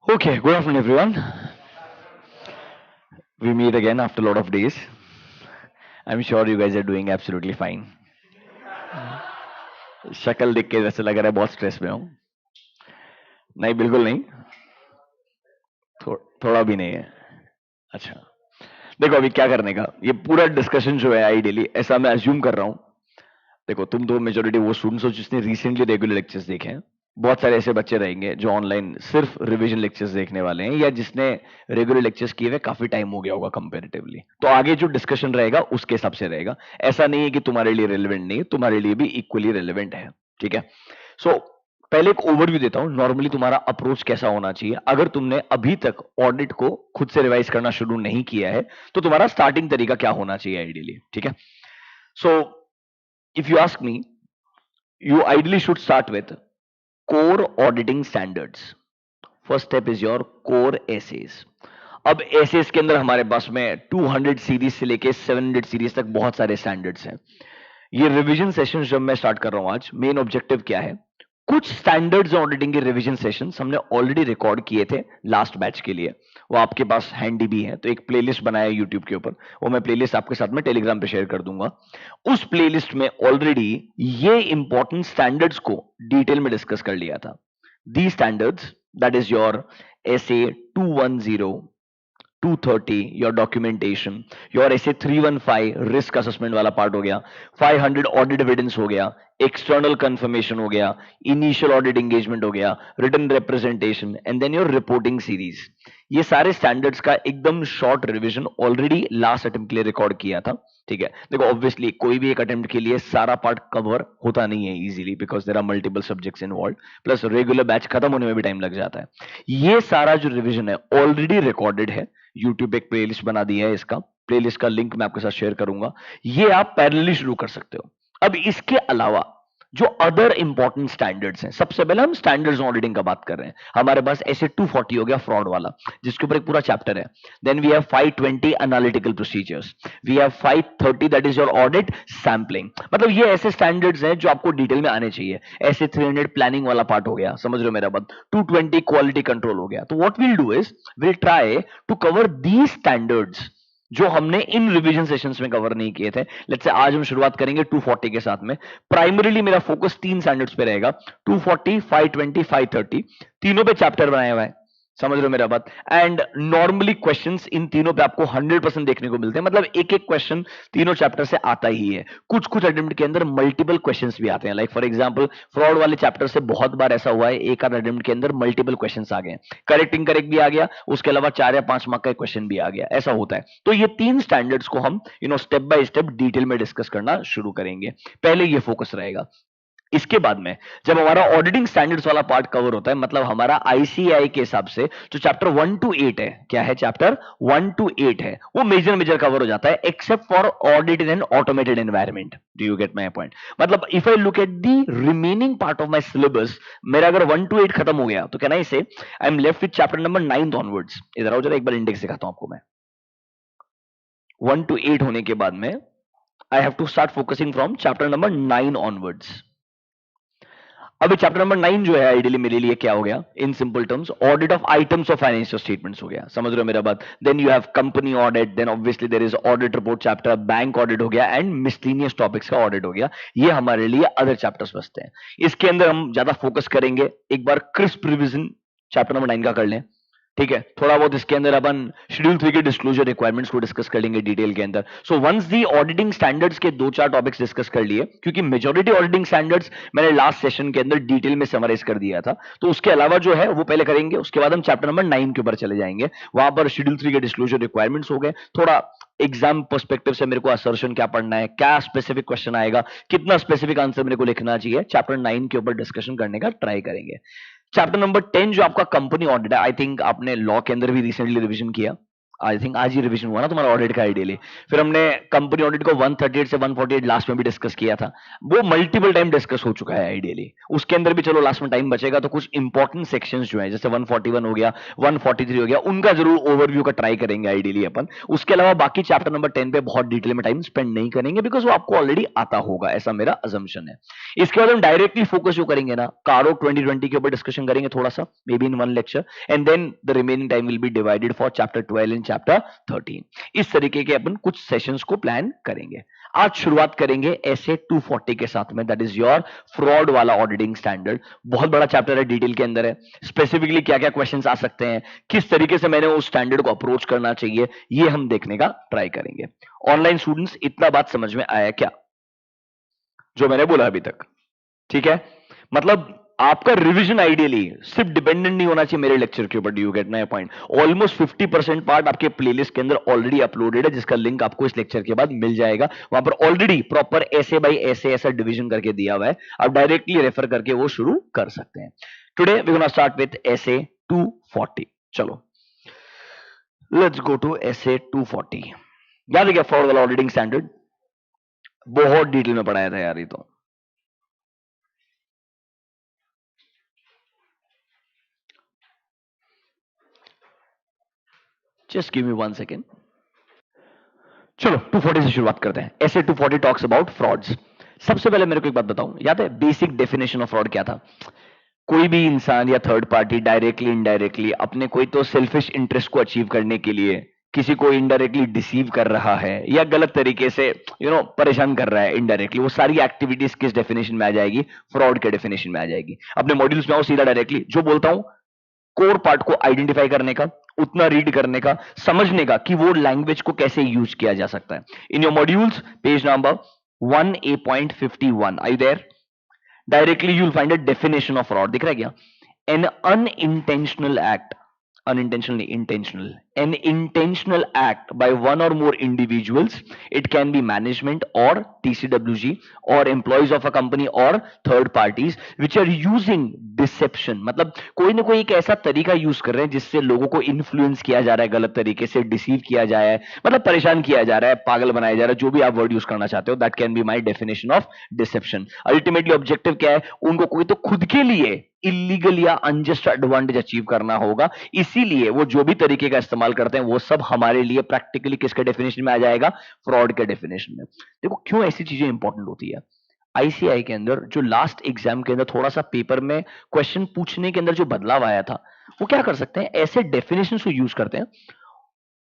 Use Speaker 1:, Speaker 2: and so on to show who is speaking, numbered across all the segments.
Speaker 1: Okay, good afternoon, everyone. We meet again after a lot of days. I'm sure you guys are doing absolutely fine. शक्ल देख के वैसे लग रहा है बहुत स्ट्रेस में हूँ. नहीं, बिल्कुल नहीं. थोड़ा भी नहीं है. अच्छा, देखो अभी क्या करने का. ये पूरा डिस्कशन जो है आइडियली ऐसा मैं अज्यूम कर रहा हूँ. देखो तुम तो मेजोरिटी वो स्टूडेंट्स हो जिसने रिसेंटली रेगुलर लेक्चर्स देखे हैं. बहुत सारे ऐसे बच्चे रहेंगे जो ऑनलाइन सिर्फ रिवीजन लेक्चर्स देखने वाले हैं या जिसने रेगुलर लेक्चर्स किए हुए काफी टाइम हो गया होगा कंपैरेटिवली. तो आगे जो डिस्कशन रहेगा उसके हिसाब से रहेगा. ऐसा नहीं है कि तुम्हारे लिए रेलेवेंट नहीं है, तुम्हारे लिए भी इक्वली रेलेवेंट है. ठीक है. सो पहले एक ओवरव्यू देता हूं. नॉर्मली तुम्हारा अप्रोच कैसा होना चाहिए. अगर तुमने अभी तक ऑडिट को खुद से रिवाइज करना शुरू नहीं किया है तो तुम्हारा स्टार्टिंग तरीका क्या होना चाहिए आइडियली. ठीक है. सो if you ask me, you ideally should start with core auditing standards. First step is your core essays. अब essays के अंदर हमारे पास में 200 सीरीज से लेके 700 सीरीज तक बहुत सारे स्टैंडर्ड्स हैं. ये रिवीजन सेशन जब मैं स्टार्ट कर रहा हूं आज, मेन ऑब्जेक्टिव क्या है. कुछ स्टैंडर्ड्स ऑडिटिंग के रिवीजन सेशंस हमने ऑलरेडी रिकॉर्ड किए थे लास्ट बैच के लिए. वो आपके पास हैंडी भी है तो एक प्लेलिस्ट बनाया है यूट्यूब के ऊपर. वो मैं प्लेलिस्ट आपके साथ में टेलीग्राम पे शेयर कर दूंगा. उस प्लेलिस्ट में ऑलरेडी ये इंपॉर्टेंट स्टैंडर्ड्स को डिटेल में डिस्कस कर लिया था. The standards that is your SA 210, 230 your documentation, your SA 315 risk assessment वाला पार्ट हो गया, 500 ऑडिट एविडेंस हो गया, एक्सटर्नल कंफर्मेशन हो गया, इनिशियल ऑडिट एंगेजमेंट हो गया, written representation and then your reporting series. ये सारे स्टैंडर्ड्स का एकदम short revision already last attempt के लिए रिकॉर्ड किया था. ठीक है. देखो ऑब्वियसली कोई भी एक अटेम्प्ट के लिए सारा पार्ट कवर होता नहीं है easily because there are multiple subjects involve, plus regular batch खत्म होने में भी टाइम लग जाता है. ये सारा जो रिवीजन है ऑलरेडी रिकॉर्डेड है. यूट्यूब एक प्लेलिस्ट बना दिया है. इसका प्लेलिस्ट का लिंक मैं आपके साथ शेयर करूंगा. ये आप पैरेलली शुरू कर सकते हो. अब इसके अलावा जो अदर इंपॉर्टेंट स्टैंडर्ड्स हैं, सबसे पहले हम स्टैंडर्ड्स ऑडिटिंग का बात कर रहे हैं. हमारे पास ऐसे 240 हो गया फ्रॉड वाला जिसके ऊपर एक पूरा चैप्टर है. Then we have 520 analytical procedures, we have 530 that is your audit sampling. मतलब ये ऐसे स्टैंडर्ड्स हैं जो आपको डिटेल में आने चाहिए. ऐसे 300 प्लानिंग वाला पार्ट हो गया, समझ रहे हो मेरा बात. 220 क्वालिटी कंट्रोल हो गया. तो what will do is will try to cover these standards जो हमने इन रिवीजन सेशंस में कवर नहीं किए थे. लेट्स से आज हम शुरुआत करेंगे 240 के साथ में. प्राइमरीली मेरा फोकस तीन स्टैंडर्ड्स पे रहेगा, 240, 520, 530. तीनों पे चैप्टर बनाया हुआ है, समझ रहे हो मेरा बात. एंड नॉर्मली क्वेश्चंस इन तीनों पे आपको 100% देखने को मिलते हैं. मतलब एक एक क्वेश्चन तीनों चैप्टर से आता ही है. कुछ कुछ अटेम्प्ट के अंदर मल्टीपल क्वेश्चंस भी आते हैं. लाइक फॉर एग्जांपल फ्रॉड वाले चैप्टर से बहुत बार ऐसा हुआ है एक आध अटेम्प्ट के अंदर मल्टीपल क्वेश्चंस आ गए. करेक्ट इनकरेक्ट भी आ गया, उसके अलावा 4 या 5 मार्क का क्वेश्चन भी आ गया. ऐसा होता है. तो ये तीन स्टैंडर्ड्स को हम स्टेप बाय स्टेप डिटेल में डिस्कस करना शुरू करेंगे. पहले ये फोकस रहेगा. इसके बाद में जब हमारा ऑडिटिंग स्टैंडर्ड्स वाला पार्ट कवर होता है, मतलब हमारा आईसीआई के हिसाब से जो चैप्टर 1 to 8 है, क्या है चैप्टर 1 to 8 है, वो मेजर मेजर कवर हो जाता है except for audit in an automated environment. Do you get my point. मतलब if I look at the remaining part of my syllabus, मेरा अगर 1 to 8 खत्म हो गया तो can I say I am left with chapter number 9 onwards. इधर आओ जरा, एक बार इंडेक्स दिखाता हूं आपको मैं. 1 to 8 होने के बाद में I have to start focusing from chapter number 9 onwards. अभी चैप्टर नंबर 9 जो है आइडियली मेरे लिए क्या हो गया, in simple terms audit of items of financial statements हो गया. समझ रहे हो मेरा बात. Then you have company audit, then obviously there is audit report chapter, bank audit हो गया एंड मिसलेनियस टॉपिक्स का ऑडिट हो गया. ये हमारे लिए अदर चैप्टर्स बचते हैं. इसके अंदर हम ज्यादा फोकस करेंगे. एक बार क्रिस्प रिवीजन चैप्टर नंबर 9 का कर लें. ठीक है. थोड़ा बहुत इसके अंदर अपन शेड्यूल 3 के डिस्क्लोजर रिक्वायरमेंट्स को डिस्कस कर लेंगे डिटेल के अंदर. So once the auditing standards के 2-4 टॉपिक्स डिस्कस कर लिए, क्योंकि मेजॉरिटी ऑडिटिंग स्टैंडर्ड्स मैंने लास्ट सेशन के अंदर डिटेल में समराइज कर दिया था, तो उसके अलावा जो है वो पहले करेंगे. उसके बाद हम चैप्टर नंबर 9 के ऊपर चले जाएंगे. वहां पर शेड्यूल 3 के डिस्क्लोजर रिक्वायरमेंट्स हो गए. थोड़ा एग्जाम पर्सपेक्टिव से मेरे को असर्शन क्या पढ़ना है, क्या स्पेसिफिक क्वेश्चन आएगा, कितना स्पेसिफिक आंसर मेरे को लिखना चाहिए, चैप्टर 9 के ऊपर डिस्कशन करने का ट्राई करेंगे. चैप्टर नंबर 10 जो आपका कंपनी ऑडिट है, आई थिंक आपने लॉ के अंदर भी रिसेंटली रिवीजन किया. आई थिंक आज ही रिवीजन हुआ ना तुम्हारा ऑडिट का आइडियली। फिर हमने कंपनी ऑडिट को 138 से 148 लास्ट में भी डिस्कस किया था। वो मल्टीपल टाइम डिस्कस हो चुका है आइडियली। उसके अंदर भी चलो लास्ट में टाइम बचेगा तो कुछ इंपॉर्टेंट सेक्शंस जो है जैसे 141 हो गया, 143 हो गया, उनका जरूर ओवरव्यू का ट्राई करेंगे आइडियली अपन। उसके अलावा बाकी चैप्टर नंबर 10 पे बहुत डिटेल में टाइम स्पेंड नहीं करेंगे बिकॉज वो आपको ऑलरेडी आता होगा, ऐसा मेरा अजम्पशन है। इसके बाद हम डायरेक्टली फोकस जो करेंगे ना कारो 2020 के ऊपर डिस्कशन करेंगे थोड़ा सा, maybe in one lecture, and then the remaining time will be divided for chapter 12 and chapter 13। इस तरीके के अपन कुछ सेशंस को प्लान करेंगे। आज शुरुआत करेंगे ऐसे 240 के साथ में, दैट इज योर फ्रॉड वाला ऑडिटिंग स्टैंडर्ड। बहुत बड़ा चैप्टर है, डिटेल के अंदर है, स्पेसिफिकली क्या क्या क्वेश्चंस आ सकते हैं, किस तरीके से मैंने उस स्टैंडर्ड को अप्रोच करना चाहिए, ये हम देखने का ट्राई करेंगे। ऑनलाइन स्टूडेंट्स इतना बात समझ में आया क्या जो मैंने बोला अभी तक? ठीक है, मतलब आपका रिवीजन आइडियली सिर्फ डिपेंडेंट नहीं होना चाहिए मेरे लेक्चर के ऊपर। Do you get my point? Almost 50% part आपके प्लेलिस्ट के अंदर ऑलरेडी अपलोडेड है, जिसका लिंक आपको इस लेक्चर के बाद मिल जाएगा। वहां पर ऑलरेडी प्रॉपर ऐसे बाय ऐसे ऐसा डिवीजन करके दिया हुआ है, आप डायरेक्टली रेफर करके वो शुरू कर सकते हैं। Today we gonna start with SA 240। चलो लेट्स गो टू एसे 240। याद है क्या फ्रॉड वाला ऑडिटिंग स्टैंडर्ड? बहुत डिटेल में पढ़ाया था यार ये तो। Just give me 1 second. चलो 240 से शुरुआत करते हैं। ऐसे 240 टॉक्स अबाउट फ्रॉड्स। सबसे पहले मेरे को एक बात बताऊं, याद है बेसिक डेफिनेशन ऑफ फ्रॉड क्या था? कोई भी इंसान या थर्ड पार्टी डायरेक्टली इनडायरेक्टली अपने कोई तो सेल्फिश इंटरेस्ट को अचीव करने के लिए किसी को इनडायरेक्टली डिसीव कर रहा है या गलत तरीके से परेशान कर रहा है इनडायरेक्टली, वो सारी एक्टिविटीज किस डेफिनेशन में आ जाएगी? फ्रॉड के डेफिनेशन में आ जाएगी। अपने मॉड्यूल्स में आओ, सीधा डायरेक्टली जो बोलता हूं कोर पार्ट को आइडेंटिफाई करने का, उतना रीड करने का, समझने का कि वो लैंग्वेज को कैसे यूज किया जा सकता है। In your modules page number 1A.51, I there? Directly you will find a definition of fraud. दिख रहा है क्या? An unintentional act, unintentionally intentional, an intentional act by one or more individuals, it can be management or TCWG or employees of a company or third parties which are using deception, मतलब कोई ना कोई एक ऐसा तरीका use कर रहे हैं जिससे लोगों को इन्फ्लुएंस किया जा रहा है, गलत तरीके से डिसीव किया जा रहा है, मतलब परेशान किया जा रहा है, पागल बनाया जा रहा है, जो भी आप वर्ड यूज करना चाहते हो, that can be my definition of deception. Ultimately objective क्या है? उनको कोई तो खुद के लिए इलीगल या अनजस्ट एडवांटेज अचीव करना होगा, इसीलिए वो जो भी तरीके का इस्तेमाल करते हैं वो सब हमारे लिए प्रैक्टिकली किसके डेफिनेशन में आ जाएगा? फ्रॉड के डेफिनेशन में। देखो क्यों ऐसी चीजें इंपॉर्टेंट होती है। आईसीआई के अंदर जो लास्ट एग्जाम के अंदर थोड़ा सा पेपर में क्वेश्चन पूछने के अंदर जो बदलाव आया था, वो क्या कर सकते हैं, ऐसे डेफिनेशन को यूज करते हैं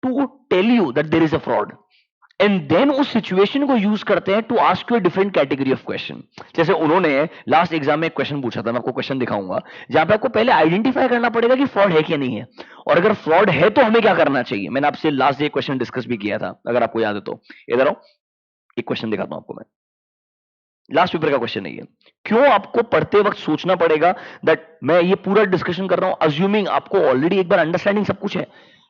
Speaker 1: to tell you that there is a fraud, and then उस सिचुएशन को यूज करते हैं to ask you different category of question. जैसे उन्होंने लास्ट एग्जाम में एक क्वेश्चन पूछा था, मैं आपको क्वेश्चन दिखाऊंगा, जहां पे आपको पहले आइडेंटिफाई करना पड़ेगा कि फ्रॉड है कि नहीं है, और अगर फ्रॉड है तो हमें क्या करना चाहिए। मैंने आपसे लास्ट डे क्वेश्चन डिस्कस भी किया था, अगर आपको याद है तो। इधर आओ, एक क्वेश्चन दिखाता हूं आपको मैं, लास्ट पेपर का क्वेश्चन है ये। क्यों आपको पढ़ते वक्त सोचना पड़ेगा दैट मैं ये पूरा डिस्कशन कर रहा हूं अज्यूमिंग आपको ऑलरेडी एक बार अंडरस्टैंडिंग सब कुछ है।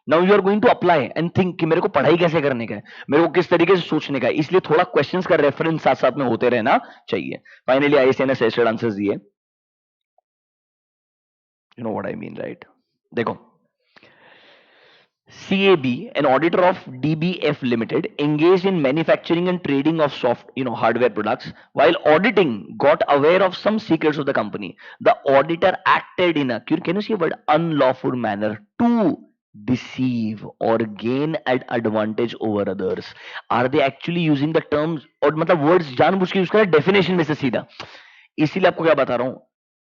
Speaker 1: Now you are going to apply and think कि मेरे को पढ़ाई कैसे करने का है, मेरे को किस तरीके से सोचने का है, इसलिए थोड़ा क्वेश्चंस का रेफरेंस साथ साथ में होते रहना चाहिए। फाइनली आईएसए ने सजेस्टेड आंसर्स दिए, you know what I mean right? देखो, CAB, an auditor of DBF Limited, engaged in manufacturing and trading of hardware products. While auditing, got aware of some secrets of the company. The auditor acted in a, can you see a word, unlawful manner to deceive or gain an advantage over others. Are they actually using the terms और मतलब words जानबूझ के use कर रहा है definition में से सीधा? इसीलिए आपको क्या बता रहा हूं,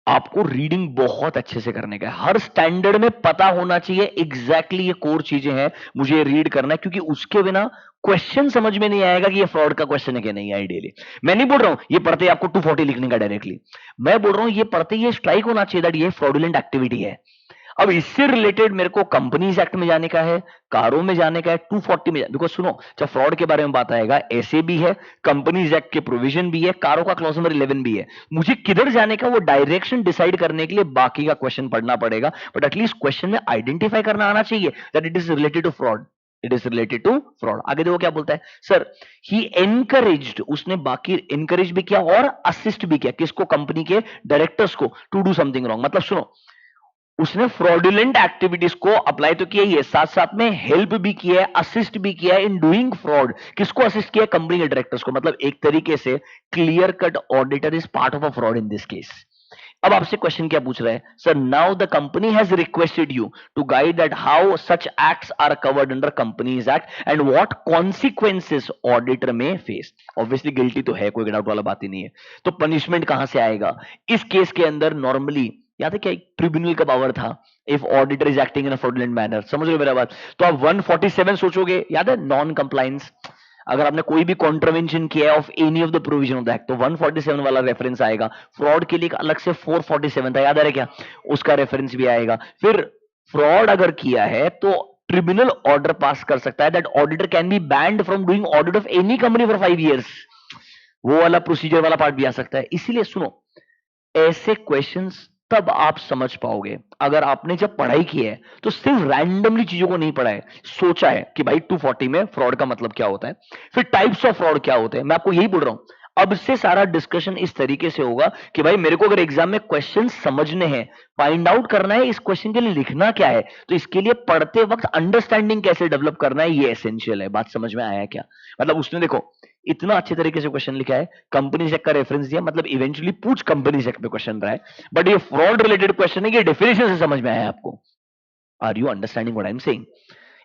Speaker 1: आपको रीडिंग बहुत अच्छे से करने का है। हर स्टैंडर्ड में पता होना चाहिए एग्जैक्टली ये कोर चीजें हैं, मुझे रीड करना है, क्योंकि उसके बिना क्वेश्चन समझ में नहीं आएगा कि ये फ्रॉड का क्वेश्चन है कि नहीं। आइडियली मैं नहीं बोल रहा हूं ये पढ़ते आपको 240 लिखने का डायरेक्टली, मैं बोल रहा हूं ये पढ़ते ये स्ट्राइक होना चाहिए दैट ये फ्रॉडुलेंट एक्टिविटी है। अब इससे रिलेटेड मेरे को कंपनीज एक्ट में जाने का है, कारों में जाने का है, 240 में। बिकॉज सुनो, जब फ्रॉड के बारे में बात आएगा, ऐसे भी है, कंपनीज एक्ट के प्रोविजन भी है, कारों का क्लॉज नंबर 11 भी है। मुझे किधर जाने का वो डायरेक्शन डिसाइड करने के लिए बाकी का क्वेश्चन पढ़ना पड़ेगा, बट एटलीस्ट क्वेश्चन में आइडेंटिफाई करना आना चाहिए that it is related to fraud, it is related to fraud. आगे देखो क्या बोलता है, सर ही एनकरेज्ड, उसने बाकी एनकरेज भी किया और असिस्ट भी किया, किसको? कंपनी के डायरेक्टर्स को, टू डू समथिंग रॉन्ग। मतलब सुनो, उसने फ्रॉडुलेंट एक्टिविटीज को अप्लाई तो किया ही है, साथ साथ में हेल्प भी किया है, असिस्ट भी किया है इन डूइंग फ्रॉड। किसको असिस्ट किया? कंपनी के डायरेक्टर्स को। मतलब एक तरीके से clear cut auditor is part of a fraud in this case. अब आपसे क्वेश्चन क्या पूछ रहा है? Sir, now the company has requested you to guide that how such acts are covered under companies act and what consequences auditor में फेस। Obviously guilty तो है, कोई डाउट वाला बात ही नहीं है। तो पनिशमेंट कहां से आएगा इस केस के अंदर? नॉर्मली याद है क्या एक ट्रिब्यूनल का पावर था, if auditor is acting in a fraudulent manner. समझ लो मेरा बात? तो आप 147 सोचोगे, याद है, नॉन कंप्लायंस। अगर आपने कोई भी कॉन्ट्रवेंशन किया है of any of the provision of the act तो 147 वाला रेफरेंस आएगा। फ्रॉड के लिए अलग से 447 था, याद आ रहा है क्या? उसका रेफरेंस भी आएगा। फिर फ्रॉड अगर किया है तो ट्रिब्यूनल ऑर्डर पास कर सकता है that auditor can be banned from doing audit of any company for 5 years। वो वाला प्रोसीजर वाला पार्ट भी आ सकता है। इसीलिए सुनो, ऐसे क्वेश्चंस तब आप समझ पाओगे अगर आपने जब पढ़ाई की है तो सिर्फ रैंडमली चीजों को नहीं पढ़ा है, सोचा है कि भाई 240 में फ्रॉड का मतलब क्या होता है, फिर टाइप्स ऑफ फ्रॉड क्या होते हैं। मैं आपको यही बोल रहा हूं, अब से सारा डिस्कशन इस तरीके से होगा कि भाई मेरे को अगर एग्जाम में क्वेश्चन समझने हैं, फाइंड आउट करना है इस क्वेश्चन के लिए लिखना क्या है, तो इसके लिए पढ़ते वक्त अंडरस्टैंडिंग कैसे डेवलप करना है ये एसेंशियल है। बात समझ में आया क्या? मतलब उसने देखो इतना अच्छे तरीके से क्वेश्चन लिखा है, कंपनी सेक्टर का रेफरेंस दिया, मतलब इवेंचुअली पूछ कंपनी सेक्टर पे क्वेश्चन रहा है, बट ये फ्रॉड रिलेटेड क्वेश्चन है, ये डेफिनेशन से समझ में आया आपको। Are you understanding what I am saying?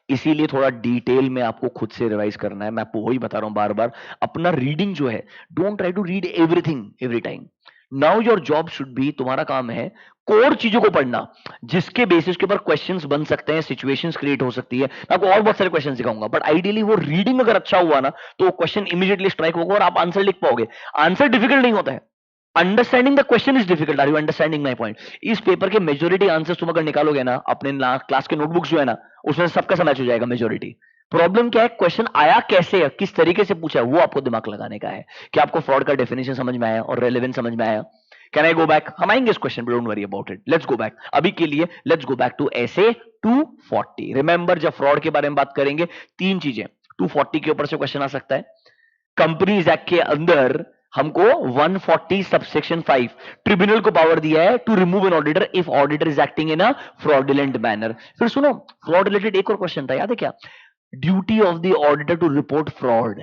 Speaker 1: इसीलिए थोड़ा डिटेल में आपको खुद से रिवाइज करना है। मैं आपको वही बता रहा हूं बार बार, अपना रीडिंग जो है, don't try to read everything every time. Now your job should be, तुम्हारा काम है कोर चीजों को पढ़ना जिसके बेसिस के ऊपर क्वेश्चंस बन सकते हैं, सिचुएशंस क्रिएट हो सकती है। मैं आपको और बहुत सारे क्वेश्चन दिखाऊंगा, बट आइडियली वो रीडिंग अगर अच्छा हुआ ना तो वो क्वेश्चन इमीडिएटली स्ट्राइक होगा और आप आंसर लिख पाओगे। आंसर डिफिकल्ट नहीं होता है, understanding the question is difficult. Are you understanding my point? इस पेपर के मेजोरिटी आंसर्स तुम अगर निकालोगे ना अपने क्लास के नोटबुक्स जो है ना, उसमें सबका समझ हो जाएगा मेजोरिटी। प्रॉब्लम क्या है, क्वेश्चन आया कैसे है, किस तरीके से पूछा है, वो आपको दिमाग लगाने का है। कि आपको फ्रॉड का डेफिनेशन समझ में आया और रेलेवेंस समझ में आया? Can I go back? हम आएंगे इस क्वेश्चन पे, don't worry about it. Let's go back, अभी के लिए लेट्स गो बैक टू ऐसे 240। रिमेंबर, जब फ्रॉड के बारे में बात करेंगे तीन चीजें, 240 के ऊपर से क्वेश्चन आ सकता है। कंपनीज एक्ट के अंदर हमको 140 सबसेक्शन 5 ट्रिब्यूनल को पावर दिया है to remove an auditor if auditor is acting in a fraudulent manner. फिर सुनो, फ्रॉड रिलेटेड एक और क्वेश्चन था, याद है क्या? Duty of the auditor to report fraud.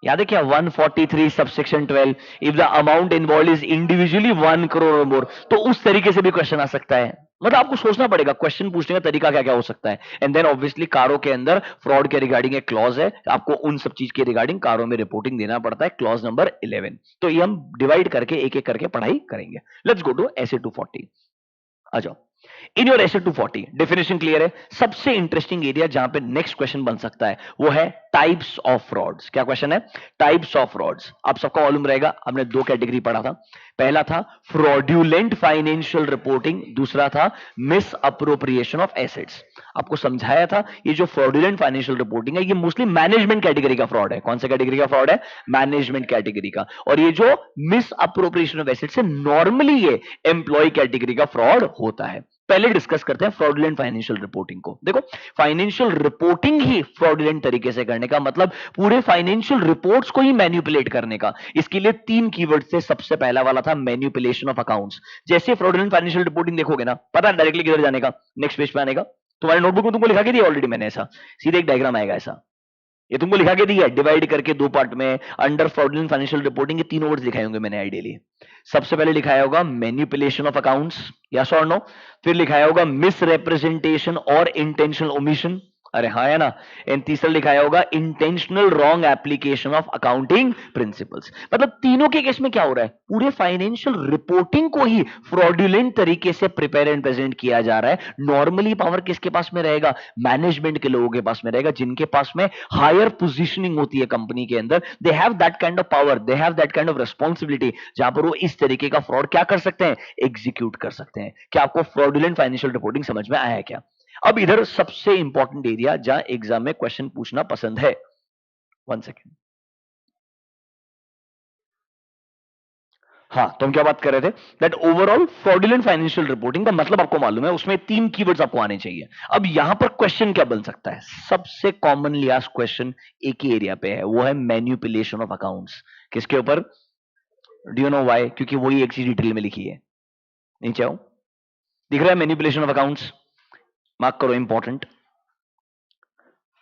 Speaker 1: याद है क्या? 143 subsection 12 if the amount involve is individually 1 crore और मोर। तो उस तरीके से भी क्वेश्चन आ सकता है। मतलब आपको सोचना पड़ेगा क्वेश्चन पूछने का तरीका क्या क्या हो सकता है। एंड देन ऑब्वियसली कारों के अंदर फ्रॉड के रिगार्डिंग एक क्लॉज है, आपको उन सब चीज के रिगार्डिंग कारों में रिपोर्टिंग देना पड़ता है, क्लॉज नंबर 11। तो ये हम डिवाइड करके एक एक करके पढ़ाई करेंगे। लेट्स गो टू ऐसे 240। आ जाओ, in your essay 240 definition clear है। सबसे इंटरेस्टिंग एरिया जहां पे नेक्स्ट क्वेश्चन बन सकता है वो है टाइप्स ऑफ फ्रॉड्स। क्या क्वेश्चन है? Types of frauds. आप सबका मालूम रहेगा, हमने दो कैटेगरी पढ़ा था। पहला था फ्रॉड्यूलेंट फाइनेंशियल रिपोर्टिंग, दूसरा था मिस अप्रोप्रिएशन ऑफ एसेट्स। आपको समझाया था ये जो फ्रॉड्यूलेंट फाइनेंशियल रिपोर्टिंग है ये मोस्टली मैनेजमेंट कैटेगरी का फ्रॉड है। कौन सा कैटेगरी का फ्रॉड है? मैनेजमेंट कैटेगरी का। और ये जो मिस अप्रोप्रिएशन ऑफ एसेट्स है नॉर्मली ये एम्प्लॉय कैटेगरी का फ्रॉड होता है। पहले डिस्कस करते हैं फ्रॉडुलेंट फाइनेंशियल रिपोर्टिंग को। देखो, फाइनेंशियल रिपोर्टिंग ही फ्रॉडुलेंट तरीके से करने का मतलब पूरे फाइनेंशियल रिपोर्ट्स को ही मैनिपुलेट करने का। इसके लिए तीन कीवर्ड थे। सबसे पहला वाला था मैनिपुलेशन ऑफ अकाउंट्स। जैसे फ्रॉडुलेंट फाइनेंशियल रिपोर्टिंग देखोगे ना, पता है डायरेक्टली किधर जाने का? नेक्स्ट पेज पे आने का। तुम्हारे नोटबुक में तुमको लिखा के दिया ऑलरेडी मैंने, ऐसा सीधे एक डायग्राम आएगा ऐसा, ये तुमको लिखा के दिया है डिवाइड करके दो पार्ट में। अंडर फ्रॉडुलेंट फाइनेंशियल रिपोर्टिंग के तीन वर्ड्स लिखाए होंगे मैंने आइडियली। सबसे पहले लिखाया होगा मैनिपुलेशन ऑफ अकाउंट्स, यस और नो। फिर लिखाया होगा मिस रिप्रेजेंटेशन और इंटेंशनल ओमिशन, अरे हाँ है ना। एंड तीसरा लिखाया होगा intentional wrong application of accounting principles. मतलब तीनों के केस में क्या हो रहा है, पूरे फाइनेंशियल रिपोर्टिंग को ही फ्रॉडुलेंट तरीके से प्रिपेयर एंड प्रेजेंट किया जा रहा है। नॉर्मली पावर किसके पास में रहेगा? मैनेजमेंट के लोगों के पास में रहेगा, जिनके पास में हायर पोजीशनिंग होती है कंपनी के अंदर। They have that kind of power, they have that kind of responsibility, जहां पर वो इस तरीके का फ्रॉड क्या कर सकते हैं? एग्जीक्यूट कर सकते हैं। क्या आपको फ्रॉडुलेंट फाइनेंशियल रिपोर्टिंग समझ में आया है क्या? अब इधर सबसे इंपॉर्टेंट एरिया जहां एग्जाम में क्वेश्चन पूछना पसंद है। 1 सेकेंड। हाँ, तो हम क्या बात कर रहे थे? That overall fraudulent financial reporting का मतलब आपको मालूम है, उसमें तीन कीवर्ड्स आपको आने चाहिए। अब यहां पर क्वेश्चन क्या बन सकता है? सबसे कॉमनली आस्क्ड क्वेश्चन एक ही एरिया पे है, वो है मैन्युपुलेशन ऑफ अकाउंट्स। किसके ऊपर? Do you know why? क्योंकि वही एक चीज डिटेल में लिखी है। नीचे आओ, दिख रहा है मैनिपुलेशन ऑफ अकाउंट्स, मार्क करो, इंपॉर्टेंट,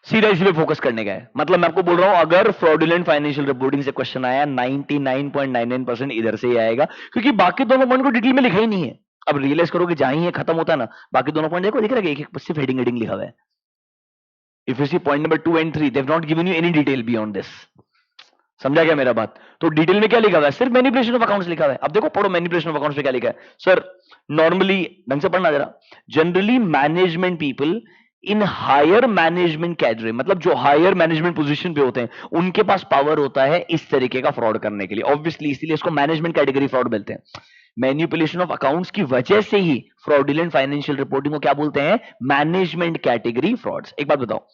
Speaker 1: सीधा इसी पे फोकस करने का है। मतलब मैं आपको बोल रहा हूं अगर फ्रॉडुलेंट फाइनेंशियल रिपोर्टिंग से क्वेश्चन आया 99.99% इधर से ही आएगा, क्योंकि बाकी दोनों पॉइंट को डिटेल में लिखा ही नहीं है। अब रियलाइज करो कि जहां ही है खत्म होता है ना, बाकी दोनों पॉइंट देखो, दिख रहा है एक एक सिर्फ हेडिंग हेडिंग लिखा हुआ है। If you see point number 2 and 3 they have not given you any detail beyond this. समझा क्या मेरा बात? तो डिटेल में क्या लिखा हुआ है? सिर्फ मैनिपुलेशन ऑफ अकाउंट्स लिखा हुआ है। अब देखो पढ़ो मैनिपुलेशन ऑफ अकाउंट्स पे क्या लिखा है। सर नॉर्मली, ढंग से पढ़ना जरा, generally management people in higher management category, मतलब जो हायर मैनेजमेंट पोजीशन पे होते हैं, उनके पास पावर होता है इस तरीके का फ्रॉड करने के लिए। ऑब्वियसली इसीलिए इसको मैनेजमेंट कैटेगरी फ्रॉड बोलते हैं। मैनिपुलेशन ऑफ अकाउंट्स की वजह से ही फ्रॉडुलेंट फाइनेंशियल रिपोर्टिंग को क्या बोलते हैं? Management category frauds. एक बात बताओ,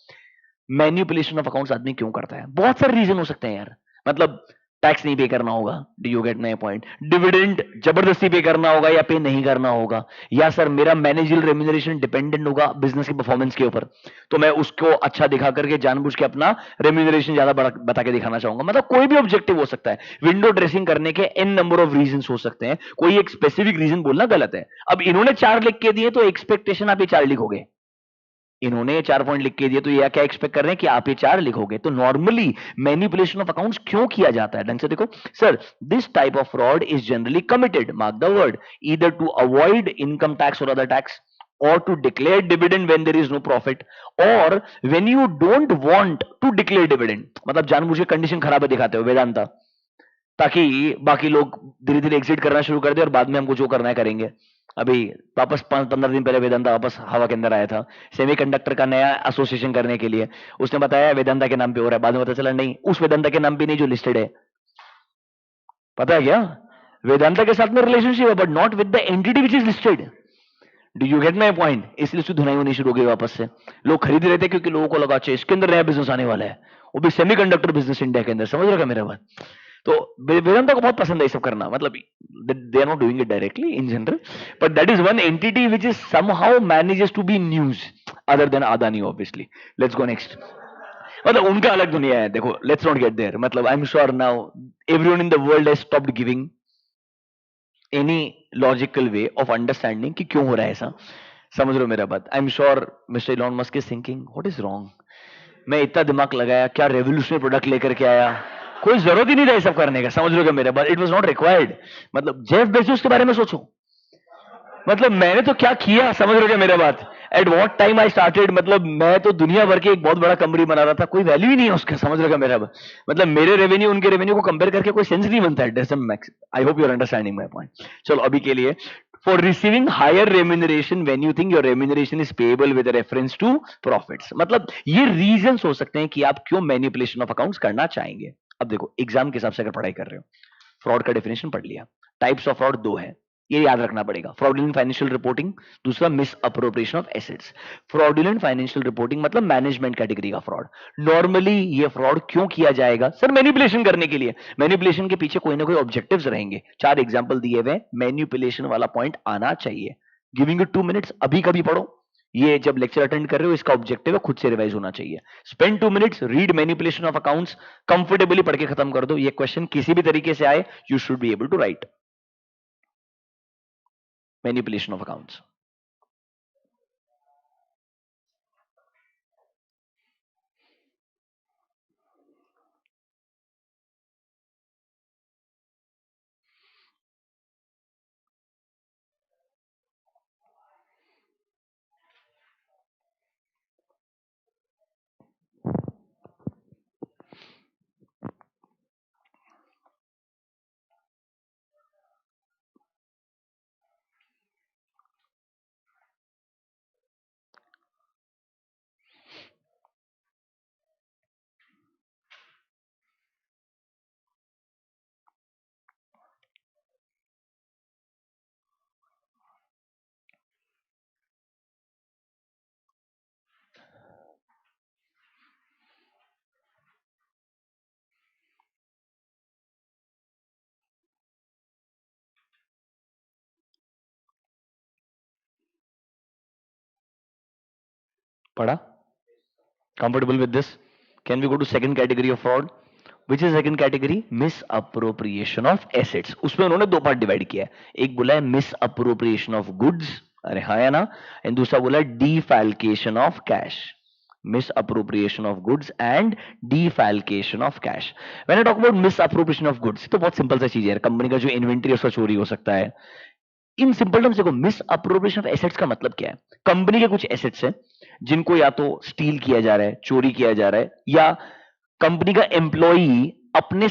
Speaker 1: मैनिपुलेशन ऑफ अकाउंट्स आदमी क्यों करता है? बहुत सारे रीजन हो सकते हैं यार। मतलब टैक्स नहीं पे करना होगा, do you get my point? Dividend जबरदस्ती पे करना होगा या पे नहीं करना होगा, या सर मेरा मैनेजरियल रेम्यूनरेशन डिपेंडेंट होगा बिजनेस की परफॉर्मेंस के ऊपर, तो मैं उसको अच्छा दिखा करके जानबूझ के अपना रेम्यूनरेशन ज्यादा बता के दिखाना चाहूंगा। मतलब कोई भी ऑब्जेक्टिव हो सकता है। विंडो ड्रेसिंग करने के एन नंबर ऑफ रीजन हो सकते हैं, कोई एक स्पेसिफिक रीजन बोलना गलत है। अब इन्होंने 4 लिख के दिए तो एक्सपेक्टेशन आप ये 4 लिखोगे। इन्होंने 4 पॉइंट लिख के दिए तो ये क्या एक्सपेक्ट कर रहे हैं कि आप ये 4 लिखोगे। तो नॉर्मली मैनिपुलेशन ऑफ अकाउंट्स क्यों किया जाता है? ढंग से देखो sir, this type of fraud is generally committed, mark the word, either to avoid income tax और other tax, or to declare dividend when there is no profit, or when you don't want to declare dividend। मतलब जानबूझ के condition खराब है दिखाते हो वेदांता, ताकि बाकी लोग धीरे धीरे एग्जिट करना शुरू कर दे और बाद में हमको जो करना है करेंगे। अभी वापस 5-15 दिन पहले वेदांता वापस हवा के अंदर आया था सेमीकंडक्टर का नया एसोसिएशन करने के लिए। उसने बताया वेदांता के नाम पे हो रहा है, बाद में पता चला नहीं, उस वेदांता के नाम पे नहीं जो लिस्टेड है। पता है क्या? वेदांता के साथ में रिलेशनशिप है but not with the entity which is listed. Do you get my point? इसलिए उसकी धुनाई होनी शुरू हो गई वापस से। लोग खरीद रहे थे क्योंकि लोगों को लगा अच्छा इसके अंदर नया बिजनेस आने वाला है, वो भी सेमीकंडक्टर बिजनेस इंडिया के अंदर। समझ रहे हो मेरा बात? तो वेदांता को बहुत पसंद है ये सब करना। मतलब they are not doing it directly in general, but that is one entity which is somehow manages to be news other than Adani obviously. Let's go next. मतलब उनका अलग दुनिया है। देखो लेट्स नॉट गेट देयर। मतलब I am sure now everyone in the world has stopped giving any logical way of understanding कि क्यों हो रहा है ऐसा। समझ रहे हो मेरा बात? आई am sure mister Elon Musk is thinking what is wrong, मैं इतना दिमाग लगाया, क्या रेवोल्यूशनरी प्रोडक्ट लेकर के आया, कोई जरूरत ही नहीं था ये सब करने का। समझ रहे हो मेरा बात? It was not required. मतलब जेफ बेजोस के बारे में सोचो, मतलब मैंने तो क्या किया। समझ रहे हो मेरा बात? At what time I started, मतलब मैं तो दुनिया भर के एक बहुत बड़ा कंपनी बना रहा था, कोई वैल्यू ही नहीं है उसका। समझ रहे हो मेरा बात? मतलब मेरे रेवेन्यू उनके रेवेन्यू को कंपेयर करके कोई सेंस नहीं बनता है। I hope you are understanding my point. चलो अभी के लिए, for receiving higher remuneration when you think your remuneration is payable with a reference to profits। मतलब ये reasons हो सकते हैं कि आप क्यों manipulation of accounts करना चाहेंगे। अब देखो एग्जाम के हिसाब से अगर पढ़ाई कर रहे हो, फ्रॉड का डेफिनेशन पढ़ लिया, टाइप्स ऑफ फ्रॉड 2 है, ये याद रखना पड़ेगा। फ्रॉडुलेंट फाइनेंशियल रिपोर्टिंग, दूसरा miss appropriation of assets. Fraudulent financial reporting मतलब मैनेजमेंट कैटेगरी का फ्रॉड। नॉर्मली ये फ्रॉड क्यों किया जाएगा? सर मैनिपुलेशन करने के लिए। मैनिपुलेशन के पीछे कोई ना कोई ऑब्जेक्टिव्स रहेंगे। 4 एग्जांपल दिए हुए, मैनिपुलेशन वाला पॉइंट आना चाहिए। गिविंग यू 2 मिनट्स, अभी कभी पढ़ो। ये जब लेक्चर अटेंड कर रहे हो इसका ऑब्जेक्टिव है खुद से रिवाइज होना चाहिए। Spend 2 minutes, read manipulation of accounts, comfortably पढ़ के खत्म कर दो। ये क्वेश्चन किसी भी तरीके से आए, you should be able to write manipulation of accounts. पढ़ा? Comfortable with this? Can we go to second category of fraud? Which is second category? Misappropriation of assets. उसमें उन्होंने 2 पार्ट डिवाइड किया है। एक बोला है मिस अप्रोप्रिएशन ऑफ गुड्स, अरे हाँ या ना। एंड दूसरा बोला defalcation of cash, misappropriation of goods and defalcation of cash. When I talk about misappropriation of goods, तो बहुत सिंपल सा चीज है, कंपनी का जो इन्वेंट्री है उसका चोरी हो सकता है। इन सिंपल टर्म्स देखो, मिस अप्रोप्रिएशन ऑफ एसेट्स का मतलब क्या है? कंपनी के कुछ एसेट्स हैं जिनको या तो स्टील किया जा रहा है, चोरी किया जा रहा है, या कंपनी का एम्प्लॉई अपने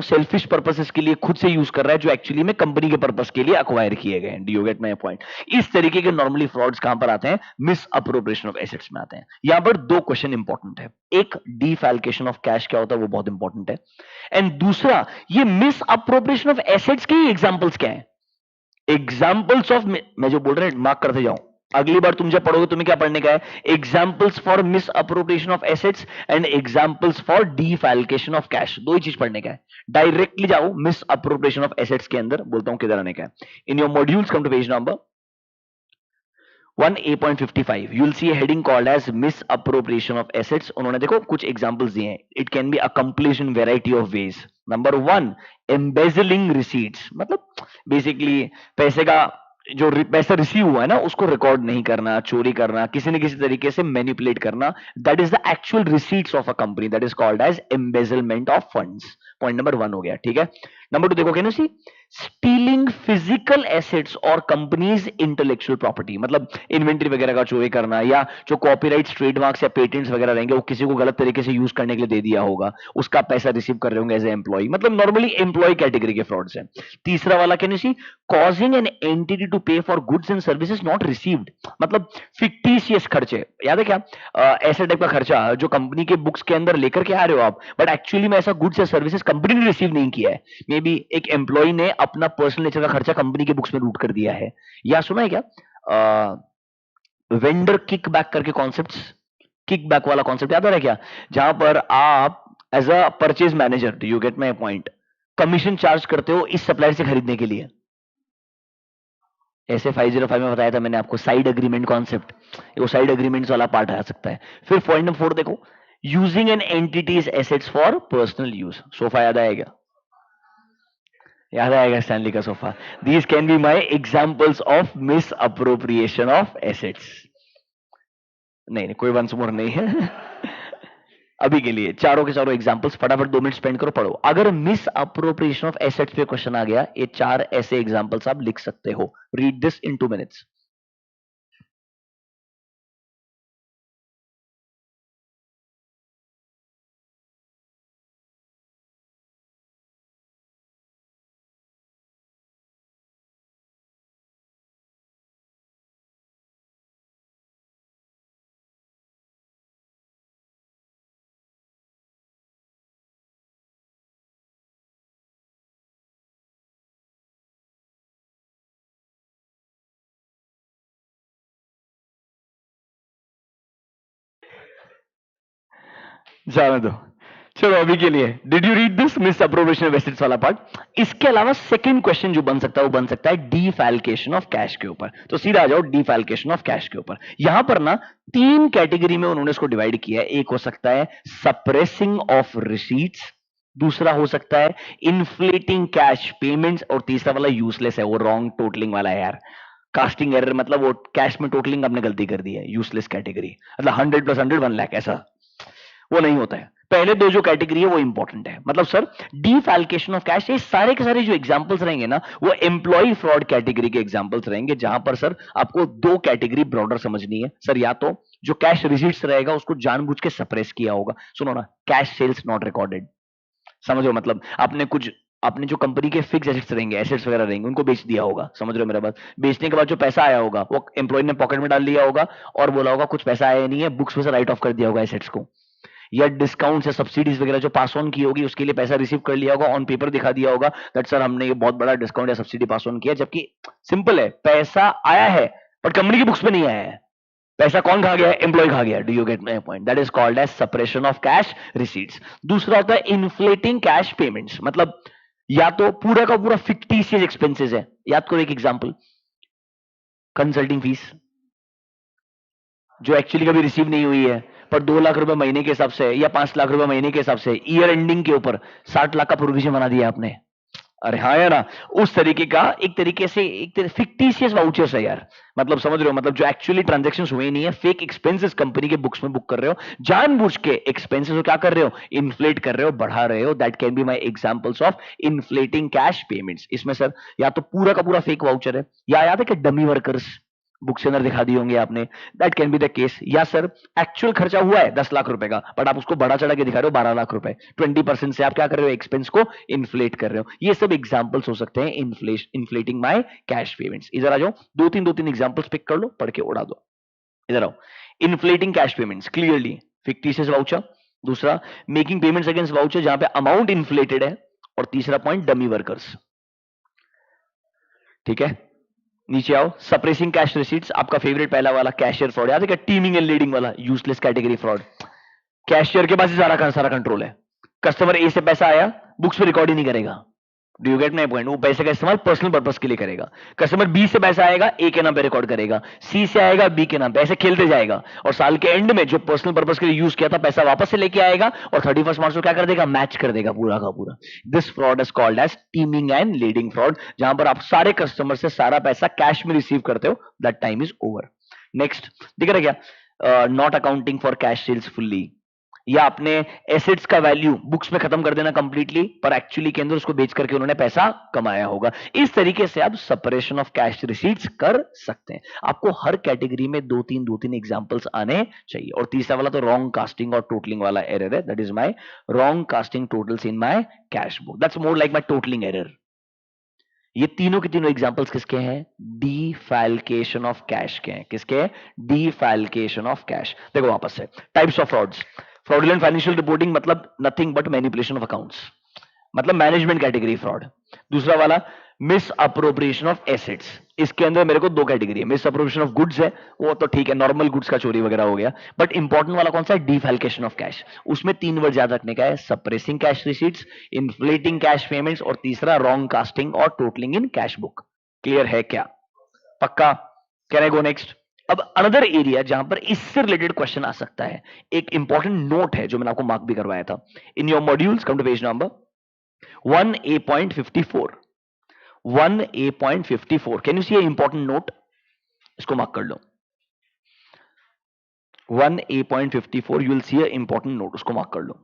Speaker 1: सेल्फिश पर्पसेस के लिए खुद से यूज कर रहा है, जो एक्चुअली में कंपनी के पर्पस के लिए अक्वायर किए गए हैं। Do you get my point? इस तरीके के नॉर्मली फ्रॉड्स कहां पर आते हैं? मिस अप्रोप्रिएशन ऑफ एसेट्स में आते हैं। यहां पर दो क्वेश्चन इंपॉर्टेंट है, एक डिफैल्केशन ऑफ कैश क्या होता है वो बहुत इंपॉर्टेंट है, एंड दूसरा ये मिस अप्रोप्रिएशन ऑफ एसेट्स के एग्जांपल्स क्या है। एग्जाम्पल्स ऑफ, मैं जो बोल रहा हूं मार्क करते जाओ, अगली बार तुम जब पढ़ोगे तुम्हें क्या पढ़ने का है? Examples for misappropriation of assets and examples for defalcation of cash, दो ही चीज पढ़ने का है। डायरेक्टली जाओ मिस अप्रोप्रिएशन ऑफ एसेट्स के अंदर, बोलता हूं किधर आने का है। In your modules come to page number 1A.55, you will see a heading called as misappropriation of assets. उन्होंने देखो कुछ एग्जांपल्स दिए हैं। It can be accomplished in variety of ways. Number 1, embezzling receipts, मतलब बेसिकली पैसे का जो पैसा रिसीव हुआ है ना उसको रिकॉर्ड नहीं करना, चोरी करना, किसी न किसी तरीके से मैनिपुलेट करना। That is the actual receipts of a company, that is called as embezzlement of funds. Point number 1 हो गया, ठीक है। नंबर 2 देखो, can you see stealing physical assets और कंपनीज इंटेलेक्चुअल प्रॉपर्टी, मतलब इन्वेंट्री वगैरह का चोरी करना, या जो कॉपीराइट्स, ट्रेडमार्क्स या पेटेंट्स वगैरह रहेंगे वो किसी को गलत तरीके से यूज करने के लिए दे दिया होगा, उसका पैसा रिसीव कर रहे होंगे एज ए एम्प्लॉय, मतलब नॉर्मली एम्प्लॉय कैटेगरी के फ्रॉड्स हैं। तीसरा वाला can you see causing an entity to pay for goods and services not received, मतलब फिक्टिशियस खर्चे, याद है क्या? ऐसे टाइप का खर्चा जो कंपनी के बुक्स के अंदर लेकर के आ रहे हो आप, बट एक्चुअली में ऐसा गुड्स या सर्विसेज कंपनी ने रिसीव नहीं किया है। मे बी एक एम्प्लॉय ने अपना पर्सनल नेचर का खर्चा कंपनी के बुक्स में रूट कर दिया है। या सुना है क्या वेंडर किकबैक करके कॉन्सेप्ट्स? किकबैक वाला कॉन्सेप्ट याद आ रहा है क्या? जहां पर आप as a purchase manager, do you get my point, commission charge करते हो इस सप्लायर से खरीदने के लिए। ऐसे 505 में बताया था मैंने आपको साइड एग्रीमेंट कॉन्सेप्ट, वो साइड एग्रीमेंट्स वाला पार्ट आ सकता है। फिर पॉइंट नंबर 4 देखो, using an entity's assets for personal use. Sofa याद आएगा? याद आएगा स्टैनली का sofa. These can be my examples of misappropriation of assets. नहीं, कोई वंस मोर नहीं है अभी के लिए चारों के चारों एग्जांपल्स फटाफट 2 मिनट स्पेंड करो, पढ़ो। अगर मिस अप्रोप्रिएशन ऑफ एसेट्स पे क्वेश्चन आ गया, ये 4 ऐसे एग्जांपल्स आप लिख सकते हो। Read this in 2 minutes. जाने दो, चलो अभी के लिए। Did you read this miss appropriation of assets वाला पार्ट? इसके अलावा सेकंड क्वेश्चन जो बन सकता है वो बन सकता है डीफैल्केशन ऑफ कैश के ऊपर। तो सीधा आ जाओ डीफैल्केशन ऑफ कैश के ऊपर। यहां पर ना 3 कैटेगरी में उन्होंने इसको डिवाइड किया है। एक हो सकता है सप्रेसिंग ऑफ रिसीट्स, दूसरा हो सकता है इन्फ्लेटिंग कैश पेमेंट्स, और तीसरा वाला यूजलेस है, वो रॉन्ग टोटलिंग वाला है यार। कास्टिंग एरर, मतलब वो कैश में टोटलिंग आपने गलती कर दी है, यूजलेस कैटेगरी, मतलब 100 + 100 1 लाख, ऐसा वो नहीं होता है। पहले 2 जो कैटेगरी है वो इंपॉर्टेंट है। मतलब सर डीफैल्केशन ऑफ कैश, ये सारे के सारे जो एग्जांपल्स रहेंगे ना वो एम्प्लॉय फ्रॉड कैटेगरी के एग्जांपल्स रहेंगे, जहां पर सर आपको 2 कैटेगरी ब्रॉडर समझनी है। सर या तो जो कैश रिसीट्स रहेगा उसको जानबूझ के सप्रेस किया होगा। सुनो ना, कैश सेल्स नॉट रिकॉर्डेड, समझो, मतलब आपने जो कंपनी के फिक्स एसेट्स रहेंगे, एसेट्स वगैरह रहेंगे, उनको बेच दिया होगा। समझ रहे हो मेरा बात? बेचने के बाद जो पैसा आया होगा वो एम्प्लॉय ने पॉकेट में डाल लिया होगा और बोला होगा कुछ पैसा आया नहीं है, बुक्स में से राइट ऑफ कर दिया होगा एसेट्स को, या डिस्काउंट या सब्सिडीज वगैरह जो पास ऑन की होगी उसके लिए पैसा रिसीव कर लिया होगा, ऑन पेपर दिखा दिया होगा दैट सर हमने ये बहुत बड़ा डिस्काउंट या सब्सिडी पास ऑन किया, जबकि सिंपल है, पैसा आया है पर कंपनी की बुक्स में नहीं आया है। पैसा कौन खा गया है? एम्प्लॉय खा गया। Do you get my point? That is called as suppression of cash receipts. दूसरा होता है इन्फ्लेटिंग कैश पेमेंट्स, मतलब या तो पूरा का पूरा फिक्टिशियस एक्सपेंसेस है। याद करो एक एग्जांपल, कंसल्टिंग फीस जो एक्चुअली कभी रिसीव नहीं हुई है, पर 2 लाख रुपए महीने के हिसाब से या 5 लाख रुपए महीने के हिसाब से ईयर एंडिंग के ऊपर 60 लाख का प्रोविजन बना दिया आपने। अरे हाँ या ना, उस तरीके का एक तरीके से एक फिक्टिशियस वाउचर्स है यार। मतलब समझ रहे हो, मतलब जो एक्चुअली ट्रांजैक्शंस हुए नहीं है, फेक एक्सपेंसेस कंपनी के बुक्स में बुक कर रहे हो, जानबूझ के एक्सपेंसेस को क्या कर रहे हो, इन्फ्लेट कर रहे हो, बढ़ा रहे हो। That can be my examples of inflating cash payments. इसमें सर या तो पूरा का पूरा फेक वाउचर है, या याद है कि डमी वर्कर्स बुक के अंदर दिखा दिए होंगे आपने, that can be the case. या सर एक्चुअल खर्चा हुआ है 10 लाख रुपए का, बट आप उसको बड़ा चढ़ा के दिखा रहे हो 12 लाख रुपए, 20% से आप क्या कर रहे हो, एक्सपेंस को इन्फ्लेट कर रहे हो। ये सब एग्जांपल्स हो सकते हैं इन्फ्लेटिंग माय कैश पेमेंट्स। इधर आ जाओ, दो तीन एग्जांपल्स पिक कर लो, पढ़ के उड़ा दो। इधर आओ, inflating cash payments clearly fictitious voucher. दूसरा, मेकिंग पेमेंट्स अगेंस्ट वाउचर जहां पे अमाउंट इन्फ्लेटेड है। और तीसरा पॉइंट, डमी वर्कर्स। ठीक है, नीचे आओ, सप्रेसिंग कैश रिसीट्स, आपका फेवरेट पहला वाला कैशियर फ्रॉड, याद है क्या, टीमिंग एंड लीडिंग वाला यूजलेस कैटेगरी फ्रॉड। कैशियर के पास ही सारा का सारा कंट्रोल है। कस्टमर ए से पैसा आया, बुक्स पे रिकॉर्ड ही नहीं करेगा। Do you get my point? वो पैसे का इस्तेमाल पर्सनल पर्पस के लिए करेगा। कस्टमर बी से पैसा आएगा, ए के नाम पे रिकॉर्ड करेगा, सी से आएगा बी के नाम पे, ऐसे खेलते जाएगा। और साल के एंड में जो पर्सनल पर्पस के लिए यूज किया था पैसा वापस से लेके आएगा, और 31 मार्च को क्या कर देगा, मैच कर देगा पूरा का पूरा। This fraud is called as teeming and leading fraud, जहां पर आप सारे कस्टमर से सारा पैसा कैश में रिसीव करते हो। That time is over. Next, दिख रहा है क्या, not accounting for cash sales fully, या अपने एसेट्स का वैल्यू बुक्स में खत्म कर देना कंप्लीटली, पर एक्चुअली के अंदर उसको बेच करके उन्होंने पैसा कमाया होगा। इस तरीके से आप सेपरेशन ऑफ कैश रिसीट्स कर सकते हैं। आपको हर कैटेगरी में दो तीन एग्जांपल्स आने चाहिए। और तीसरा वाला तो रॉन्ग कास्टिंग और टोटलिंग वाला एरर है, that is my wrong casting totals in my cash book, that's more like my totalling error. ये तीनों के तीनों एग्जांपल्स किसके हैं, डीफैल्केशन ऑफ कैश के हैं। किसके? Defalcation of cash. देखो वापस से, types of frauds, fraudulent financial reporting मतलब nothing but manipulation of accounts, मतलब मैनेजमेंट कैटेगरी फ्रॉड। दूसरा वाला, मिस अप्रोप्रिएशन ऑफ एसेट्स, इसके अंदर मेरे को दो कैटेगरी है, मिस अप्रोप्रिएशन ऑफ गुड्स है, वो तो ठीक है, नॉर्मल गुड्स का चोरी वगैरह हो गया, बट इंपॉर्टेंट वाला कौन सा है, डिफैल्केशन ऑफ कैश। उसमें तीन वर्ड याद रखने का है, suppressing cash receipts, inflating cash payments, और तीसरा रॉन्ग कास्टिंग और totalling in cash book. Clear है क्या? पक्का? Can I go next? अब अनदर एरिया जहां पर इससे रिलेटेड क्वेश्चन आ सकता है, एक इंपॉर्टेंट नोट है जो मैंने आपको मार्क भी करवाया था in your modules. Come to page number 1A.54, 1A.54, can you see important note? इसको मार्क कर लो, 1A.54, you will see important note, उसको मार्क कर लो।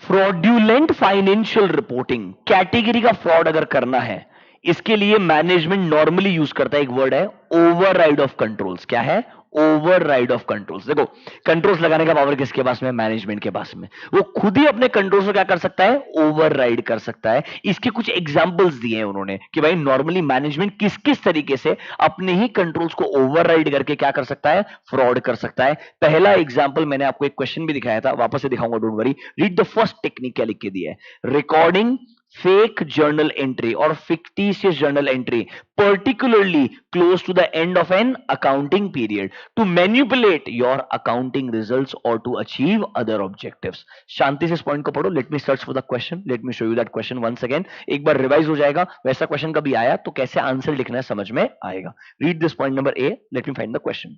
Speaker 1: फ्रॉड्यूलेंट फाइनेंशियल रिपोर्टिंग कैटेगरी का फ्रॉड अगर करना है, इसके लिए मैनेजमेंट नॉर्मली यूज करता है एक वर्ड है, ओवरराइड ऑफ कंट्रोल्स। क्या है? Override of controls. देखो, कंट्रोल्स लगाने का पावर किसके पास में? मैनेजमेंट के पास में। वो खुद ही अपने कंट्रोल्स को क्या कर सकता है? ओवरराइड कर सकता है। इसके कुछ एग्जांपल्स दिए हैं उन्होंने कि भाई नॉर्मली मैनेजमेंट किस किस तरीके से अपने ही कंट्रोल्स को ओवरराइड करके क्या कर सकता है? फ्रॉड कर सकता है। पहला एग्जांपल मैंने आपको एक क्वेश्चन भी दिखाया था, वापस से दिखाऊंगा, don't worry. Read the first technique, क्या लिख के दिया है, recording fake journal entry or fictitious journal entry particularly close to the end of an accounting period to manipulate your accounting results or to achieve other objectives। शांति से इस point को पढ़ो। Let me search for the question, let me show you that question once again. एक बार revise हो जाएगा, वैसा क्वेश्चन कभी आया तो कैसे आंसर लिखना है समझ में आएगा। Read this point number A, let me find the question.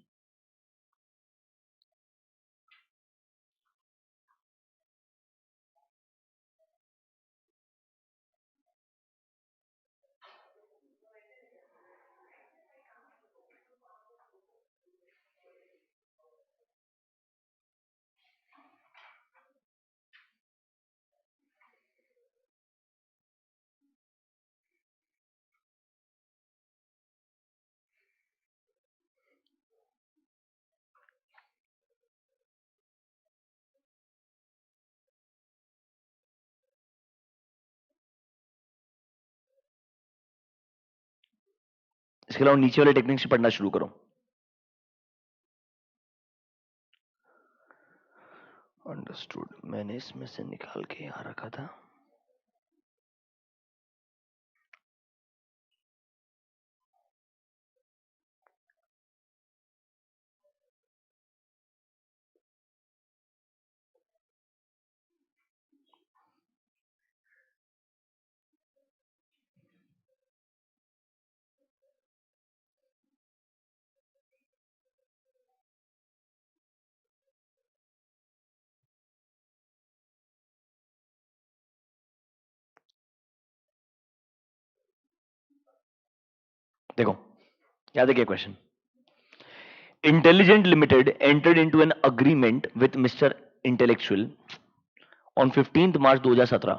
Speaker 1: इसके अलावा नीचे वाले टेक्निक से पढ़ना शुरू करो। अंडरस्टूड, मैंने इसमें से निकाल के यहां रखा था। देखो, याद है क्या question? Intelligent limited entered into an agreement with Mr. Intellectual on 15th March 2017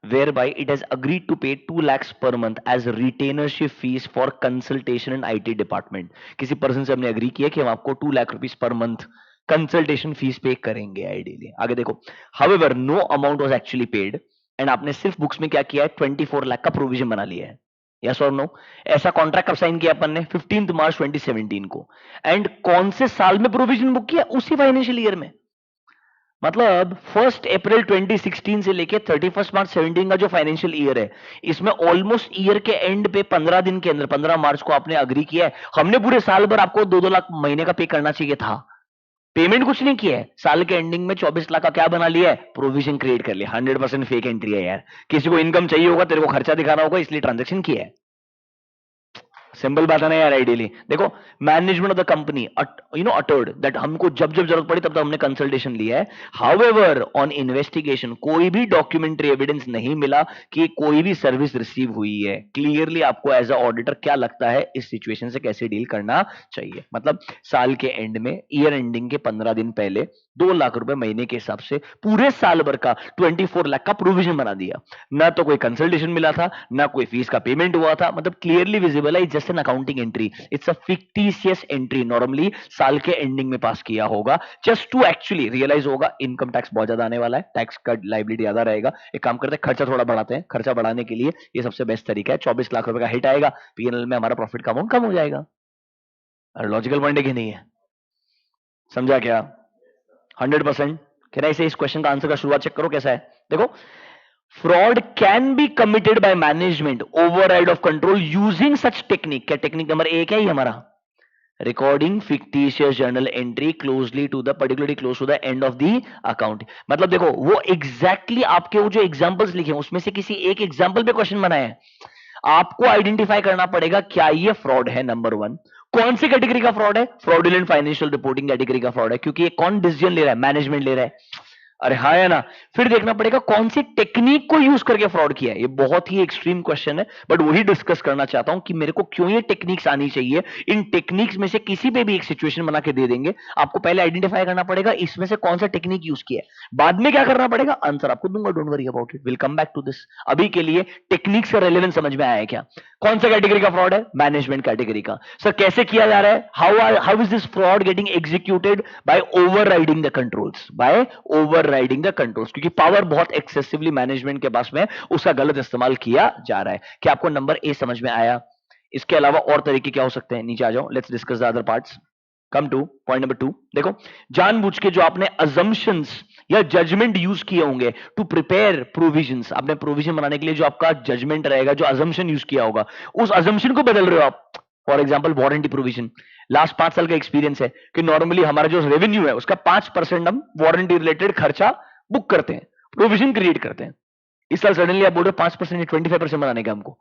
Speaker 1: whereby it has agreed to pay 2 lakhs per month as retainership fees for consultation in IT department. किसी पर्सन से हमने agree किया कि हम आपको 2 lakh rupees per month consultation fees पे करेंगे ideally. आगे देखो, however no amount was actually paid and आपने सिर्फ बुक्स में क्या किया है, 24 लाख का प्रोविजन बना लिया है. यस और नो? ऐसा कॉन्ट्रैक्ट कब साइन किया अपन ने? 15 मार्च 2017 को. एंड कौन से साल में प्रोविजन बुक किया? उसी फाइनेंशियल ईयर में. मतलब 1 अप्रैल 2016 से लेके 31 मार्च 17 का जो फाइनेंशियल ईयर है, इसमें ऑलमोस्ट ईयर के एंड पे 15 दिन के अंदर 15 मार्च को आपने अग्री किया है. हमने पूरे साल भर आपको 2-2 लाख महीने का पे करना चाहिए था. पेमेंट कुछ नहीं किया है. साल के एंडिंग में 24 लाख का क्या बना लिया है? प्रोविजन क्रिएट कर लिया. 100% फेक एंट्री है यार. किसी को इनकम चाहिए होगा, तेरे को खर्चा दिखाना होगा, इसलिए ट्रांजेक्शन किया है. सिंपल बात है ना यार. आइडियली देखो, management of the company uttered that हमको जब जब जरूरत पड़ी तब तक हमने कंसल्टेशन लिया है. हाउएवर ऑन इन्वेस्टिगेशन कोई भी डॉक्यूमेंट्री एविडेंस नहीं मिला कि कोई भी सर्विस रिसीव हुई है. क्लियरली आपको एज अ ऑडिटर क्या लगता है इस सिचुएशन से कैसे डील करना चाहिए? मतलब साल के एंड में, ईयर एंडिंग के 15 दिन पहले 2 लाख रुपए महीने के हिसाब से पूरे साल भर का 24 लाख का प्रोविजन बना दिया. ना तो कोई कंसल्टेशन मिला था, ना कोई फीस का पेमेंट हुआ था. मतलब क्लियरली विजिबल है, just an accounting entry. It's a fictitious entry. Normally साल के एंडिंग में पास किया होगा, जस्ट टू एक्चुअली रियलाइज होगा इनकम टैक्स बहुत ज्यादा आने वाला है, टैक्स का लाइबिलिटी ज्यादा रहेगा. एक काम करते हैं, खर्चा थोड़ा बढ़ाते हैं. खर्चा बढ़ाने के लिए ये सबसे बेस्ट तरीका है. 24 लाख रुपए का हिट आएगा, पीएनएल में हमारा प्रॉफिट का अमाउंट कम हो जाएगा. लॉजिकल पॉइंट है कि नहीं है? समझा क्या? 100%. कहना इसे, इस क्वेश्चन का आंसर का शुरुआत चेक करो कैसा है. देखो, fraud can be committed by management override of control using such technique. क्या टेक्निक नंबर एक है ही हमारा? Recording fictitious journal entry closely to the particularly close to the end of the account. मतलब देखो, वो एग्जैक्टली आपके वो जो एग्जांपल्स लिखे हैं उसमें से किसी एक एग्जांपल पे क्वेश्चन बनाया है. आपको आइडेंटिफाई करना पड़ेगा क्या ये फ्रॉड है. नंबर वन, कौन सी कैटेगरी का फ्रॉड है? फ्रॉडुलेंट फाइनेंशियल रिपोर्टिंग कैटेगरी का फ्रॉड है. क्योंकि ये कौन डिसीजन ले रहा है? मैनेजमेंट ले रहा है. अरे हाँ है ना. फिर देखना पड़ेगा कौन सी टेक्निक को यूज करके फ्रॉड किया है. ये बहुत ही एक्सट्रीम क्वेश्चन है, बट वही डिस्कस करना चाहता हूं कि मेरे को क्यों ये टेक्निक्स आनी चाहिए. इन टेक्निक्स में से किसी पे भी एक सिचुएशन बना के दे देंगे. आपको पहले आइडेंटिफाई करना पड़ेगा इसमें से कौन सा टेक्निक यूज किया है. बाद में क्या करना पड़ेगा, आंसर आपको दूंगा. Don't worry about it, will come back to this. अभी के लिए टेक्निक्स का रेलेवेंस समझ में आया है क्या? कौन सा कैटेगरी का फ्रॉड है? मैनेजमेंट कैटेगरी का. सर कैसे किया जा रहा है? How is this fraud getting executed? By overriding the controls. By overriding the controls. क्योंकि पावर बहुत एक्सेसिवली मैनेजमेंट के पास में, उसका गलत इस्तेमाल किया जा रहा है. क्या आपको नंबर ए समझ में आया? इसके अलावा और तरीके क्या हो सकते हैं? नीचे आ जाओ, let's discuss the other parts. Come two point number 2. देखो, जानबूझ के जो आपने अजम्पशंस या जजमेंट यूज किए होंगे टू प्रिपेयर प्रोविजंस, आपने प्रोविजन बनाने के लिए जो आपका जजमेंट रहेगा, जो अजम्पशन यूज किया होगा, उस अजम्पशन को बदल रहे हो आप. For example warranty provision. Last 5 साल का एक्सपीरियंस है कि नॉर्मली हमारा जो रेवेन्यू है उसका 5% हम वारंटी रिलेटेड खर्चा बुक करते हैं, प्रोविजन क्रिएट करते हैं. इस साल सडनली आप बोल रहे हो 5% या 25% बनाने का हमको.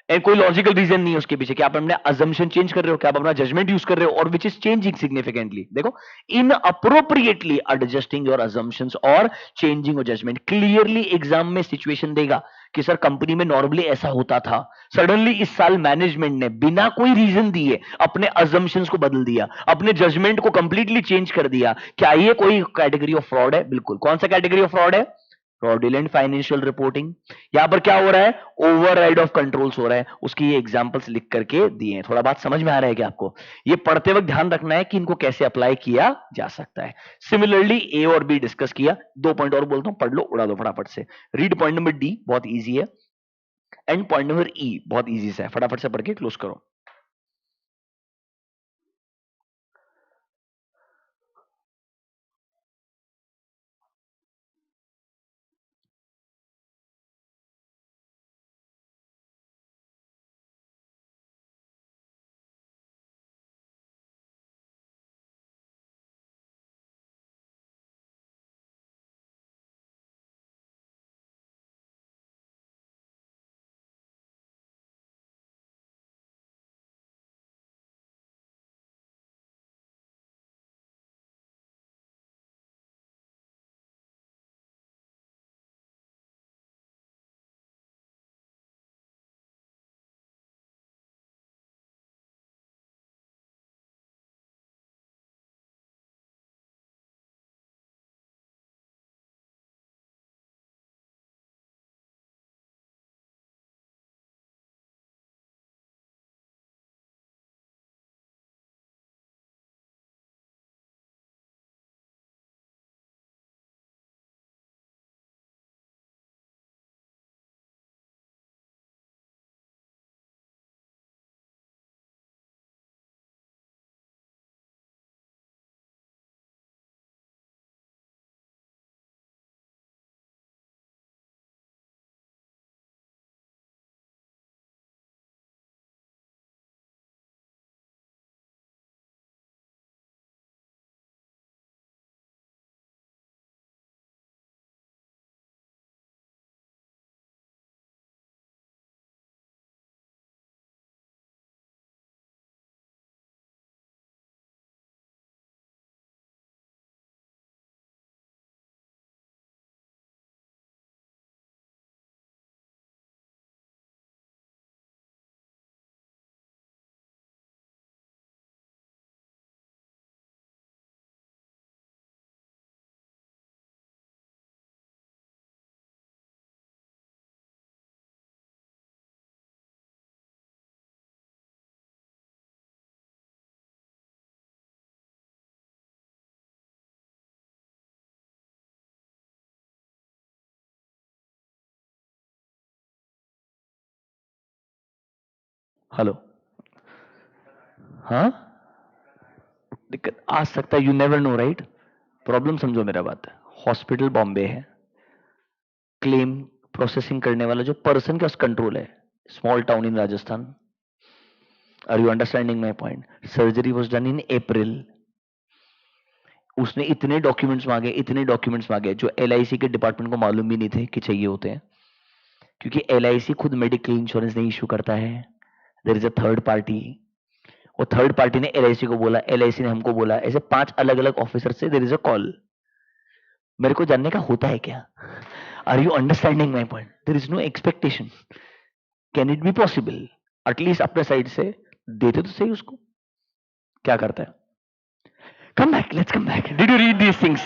Speaker 1: एंड कोई लॉजिकल रीजन नहीं है उसके पीछे कि आप अपने अजम्पशन चेंज कर रहे हो, क्या आप अपना जजमेंट यूज कर रहे हो, और विच इज चेंजिंग सिग्निफिकेंटली. देखो, inappropriately adjusting your assumptions और changing your judgment. Clearly exam में सिचुएशन देगा कि सर कंपनी में नॉर्मली ऐसा होता था, सडनली इस साल मैनेजमेंट ने बिना कोई रीजन दिए अपने अजम्पशंस को बदल दिया, अपने जजमेंट को कंप्लीटली चेंज कर दिया. क्या ये कोई कैटेगरी ऑफ फ्रॉड है? बिल्कुल. कौन सा कैटेगरी ऑफ फ्रॉड है? Fraudulent financial reporting. यहां पर क्या हो रहा है? ओवरराइड ऑफ कंट्रोल्स हो रहा है. उसकी ये एग्जांपल्स लिख करके दिए हैं. थोड़ा बात समझ में आ रहा है क्या आपको? ये पढ़ते वक्त ध्यान रखना है कि इनको कैसे अप्लाई किया जा सकता है. सिमिलरली ए और बी डिस्कस किया. 2 पॉइंट और बोलता हूं, पढ़ लो, उड़ा दो फटाफट से. रीड पॉइंट नंबर डी, बहुत इजी है. एंड पॉइंट नंबर ई बहुत इजी है, फटाफट से पढ़ के क्लोज करो. हेलो, हाँ दिक्कत आ सकता है, you never know right. Problem समझो मेरा बात, हॉस्पिटल बॉम्बे है, क्लेम प्रोसेसिंग करने वाला जो पर्सन के पास कंट्रोल है, small town in Rajasthan. Are you understanding my point? Surgery was done in April, उसने इतने डॉक्यूमेंट्स मांगे जो LIC के डिपार्टमेंट को मालूम भी नहीं थे कि चाहिए होते हैं, क्योंकि LIC खुद मेडिकल इंश्योरेंस नहीं इशू करता है। There is a third party, और थर्ड पार्टी ने LIC को बोला, LIC ने हमको बोला, ऐसे 5 अलग अलग ऑफिसर से देयर इज अ कॉल। मेरे को जानने का होता है क्या? Are you understanding my point? There is no expectation, can it be possible? At least अपने साइड से देते तो सही उसको। क्या करता है? Come back, let's come back, did you read these things?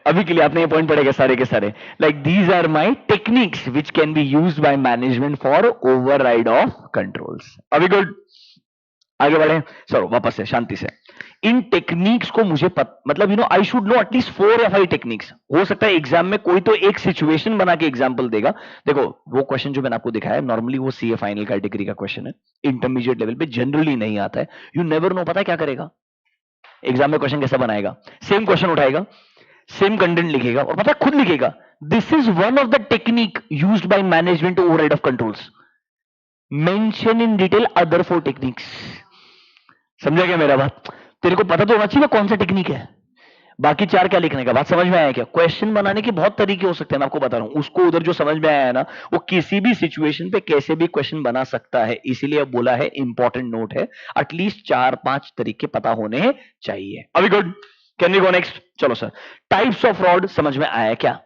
Speaker 1: अभी के लिए आपने ये पॉइंट पढ़ेगा सारे के सारे, like these are my techniques which can be used by management for override of controls. अभी गुड, आगे बढ़े। चलो वापस से शांति से, इन टेक्निक्स को मुझे मतलब you know I should know at least 4 या 5 टेक्निक्स। हो सकता है एग्जाम में कोई तो एक सिचुएशन बना के एग्जांपल देगा। देखो वो क्वेश्चन जो मैंने आपको दिखाया नॉर्मली वो CA फाइनल कैटेगरी का क्वेश्चन है, इंटरमीडिएट लेवल पे जनरली नहीं आता है। यू नेवर नो, पता है क्या करेगा एग्जाम में, क्वेश्चन कैसा बनाएगा, सेम क्वेश्चन उठाएगा, सेम कंटेंट लिखेगा, और पता है खुद लिखेगा, this is one of the technique used by management to override of controls, mention in detail other 4 techniques. समझा क्या मेरा बात? तेरे को पता तो होना चाहिए कौन सा टेक्निक है, बाकी 4 क्या लिखने का। बात समझ में आया क्या? क्वेश्चन बनाने के बहुत तरीके हो सकते हैं, मैं आपको बता रहा हूं, उसको उधर जो समझ में आया है ना, वो किसी भी सिचुएशन पे कैसे भी क्वेश्चन बना सकता है। इसीलिए बोला है इंपॉर्टेंट नोट है, एटलीस्ट 4-5 तरीके पता होने चाहिए। अभी good, can we go next? चलो सर, टाइप्स ऑफ फ्रॉड समझ में आया क्या?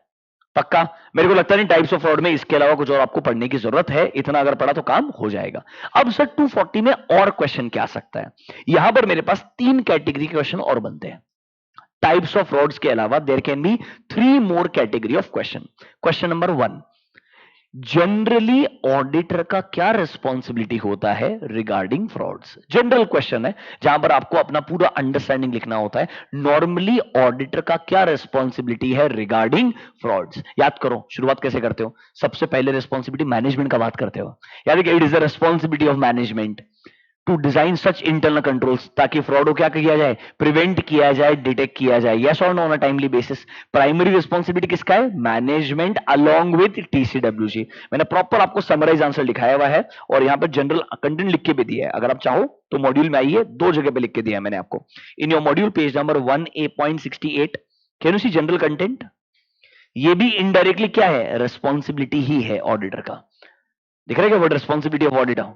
Speaker 1: पक्का? मेरे को लगता नहीं टाइप्स ऑफ फ्रॉड में इसके अलावा कुछ और आपको पढ़ने की जरूरत है, इतना अगर पढ़ा तो काम हो जाएगा। अब सर 240 में और क्वेश्चन क्या आ सकता है? यहां पर मेरे पास 3 कैटेगरी के क्वेश्चन और बनते हैं। टाइप्स ऑफ फ्रॉड्स के अलावा there can be 3 more category of question. Question number 1, generally auditor का क्या रिस्पॉन्सिबिलिटी होता है रिगार्डिंग फ्रॉड्स? जनरल क्वेश्चन है जहां पर आपको अपना पूरा अंडरस्टैंडिंग लिखना होता है। नॉर्मली ऑडिटर का क्या रिस्पॉन्सिबिलिटी है रिगार्डिंग फ्रॉड्स? याद करो, शुरुआत कैसे करते हो? सबसे पहले रिस्पॉन्सिबिलिटी मैनेजमेंट का बात करते हो। याद है, it is the responsibility of management to design such internal controls ताकि फ्रॉड को क्या किया जाए, प्रिवेंट किया जाए, डिटेक्ट किया जाए। यस और know on a timely basis. Primary responsibility किसका है? Management along with TCWG। मैंने प्रॉपर आपको समराइज आंसर लिखाया हुआ है और यहां पर जनरल कंटेंट लिख के भी दिया है, अगर आप चाहो तो मॉड्यूल में आइए, 2 जगह पे लिख के दिया है मैंने आपको। In your module page number 1A.68 can you see general content? ये भी इनडायरेक्टली क्या है? रिस्पॉन्सिबिलिटी ही है ऑडिटर का। दिख रहा है क्या वर्ड रिस्पॉन्सिबिलिटी ऑफ ऑडिटर?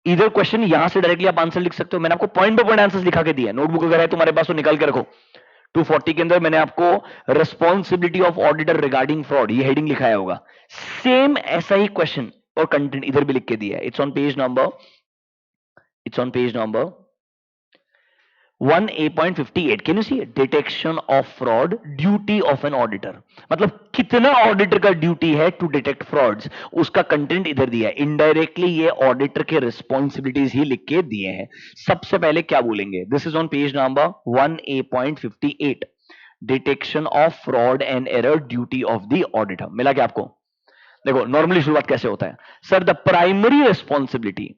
Speaker 1: इधर क्वेश्चन यहां से डायरेक्टली आप आंसर लिख सकते हो, मैंने आपको पॉइंट बाय पॉइंट आंसर्स लिखा के दिया है। नोटबुक अगर है तुम्हारे पास तो निकाल के रखो। 240 के अंदर मैंने आपको responsibility of auditor regarding fraud ये हेडिंग लिखाया होगा। सेम ऐसा ही क्वेश्चन और कंटेंट इधर भी लिख के दिया है। It's on page number 1A.58 can you see? Detection of fraud, duty of an auditor. मतलब कितना ऑडिटर का ड्यूटी है टू डिटेक्ट फ्रॉड्स, उसका कंटेंट इधर दिया है। इनडायरेक्टली ये ऑडिटर के रिस्पॉन्सिबिलिटीज ही लिख के दिए हैं। सबसे पहले क्या बोलेंगे? This is on page number 1A.58, detection of fraud and error, duty of the auditor. मिला क्या आपको? देखो नॉर्मली शुरुआत कैसे होता है sir? The primary responsibility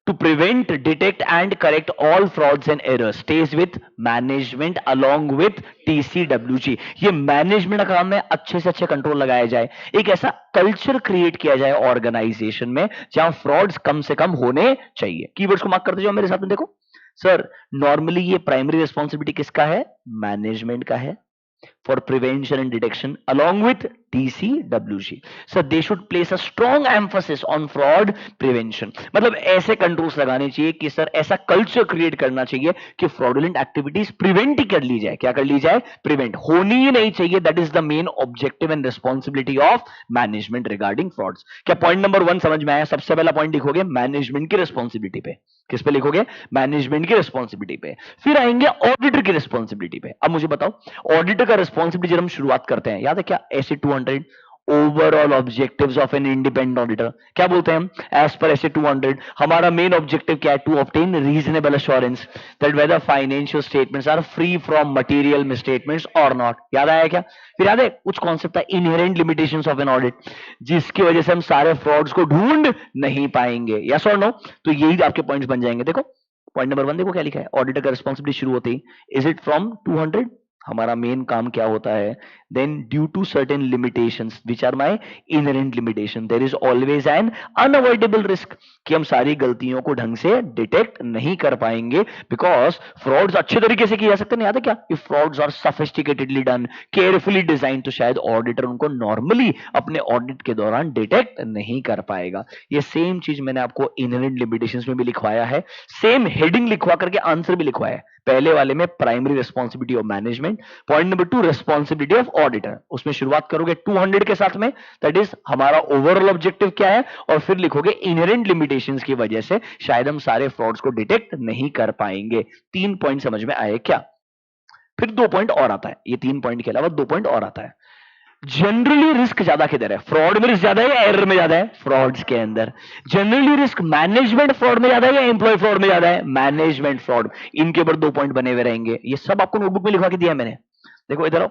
Speaker 1: to prevent, detect and correct all frauds and errors stays with management along with TCWG। ये management का काम है, अच्छे से अच्छे कंट्रोल लगाया जाए, एक ऐसा कल्चर क्रिएट किया जाए ऑर्गेनाइजेशन में जहां फ्रॉड्स कम से कम होने चाहिए। कीवर्ड्स को मार्क करते जाओ मेरे साथ में। देखो सर, नॉर्मली ये प्राइमरी रिस्पॉन्सिबिलिटी किसका है? मैनेजमेंट का है for prevention and detection along with TCWG। So they should place a strong emphasis on fraud prevention। मतलब ऐसे कंट्रोल्स लगाने चाहिए कि सर ऐसा कल्चर क्रिएट करना चाहिए कि फ्रॉडुलेंट एक्टिविटीज प्रिवेंट कर ली जाए। क्या कर ली जाए? प्रिवेंट, होनी ही नहीं चाहिए। That is the main objective and responsibility of management regarding frauds. क्या पॉइंट नंबर 1 समझ में आया? सबसे पहला पॉइंट लिखोगे मैनेजमेंट की रिस्पॉन्सिबिलिटी पे। किस पे लिखोगे? मैनेजमेंट की रिस्पॉन्सिबिलिटी पे। फिर आएंगे ऑडिटर की रिस्पॉन्सिबिलिटी पे। अब मुझे बताओ, ऑडिटर का रिस्पॉन्सिबिलिटी जब हम शुरुआत करते हैं, याद है क्या? ऐसे 200 overall objectives of an independent auditor. क्या बोलते हैं हम? एज पर ऐसे 200 हमारा मेन ऑब्जेक्टिव क्या है? To obtain reasonable assurance that whether financial statements are free from material misstatements और नॉट। याद आया क्या? फिर याद है कुछ कॉन्सेप्ट था inherent limitations of an audit, जिसकी वजह से हम सारे फ्रॉड्स को ढूंढ नहीं पाएंगे। यस और नो? तो यही आपके पॉइंट्स बन जाएंगे। देखो पॉइंट नंबर 1 देखो क्या लिखा है, ऑडिटर का रिस्पॉन्सिबिलिटी शुरू होती है इज इट फ्रॉम 200, हमारा मेन काम क्या होता है? Then due to certain limitations which are my inherent limitation there is always an unavoidable risk कि हम सारी गलतियों को ढंग से डिटेक्ट नहीं कर पाएंगे बिकॉज फ्रॉड्स अच्छे तरीके से किए जा सकते हैं। याद है क्या? If frauds are sophisticatedly done, carefully design, तो शायद ऑडिटर उनको नॉर्मली अपने ऑडिट के दौरान डिटेक्ट नहीं कर पाएगा। ये सेम चीज मैंने आपको इनहेरेंट लिमिटेशंस में भी लिखवाया है, सेम हेडिंग लिखवा करके आंसर भी लिखवाया है। पहले वाले में primary responsibility of management, point number 2 responsibility of auditor, उसमें शुरुआत करोगे 200 के साथ में, दैट इज हमारा ओवरऑल ऑब्जेक्टिव क्या है, और फिर लिखोगे इनहेरेंट लिमिटेशंस की वजह से शायद हम सारे फ्रॉड्स को डिटेक्ट नहीं कर पाएंगे। 3 पॉइंट समझ में आए क्या? फिर 2 पॉइंट और आता है, ये 3 पॉइंट के अलावा 2 पॉइंट और आता है। जनरली रिस्क ज्यादा किधर है? फ्रॉड में रिस्क ज्यादा है या एरर में ज्यादा है? फ्रॉड्स के अंदर। जनरली रिस्क मैनेजमेंट फ्रॉड में ज्यादा है या एम्प्लॉय फ्रॉड में ज्यादा है? Management fraud. इनके ऊपर 2 पॉइंट बने हुए रहेंगे, ये सब आपको नोटबुक में लिखवा के दिया है मैंने। देखो इधर आओ,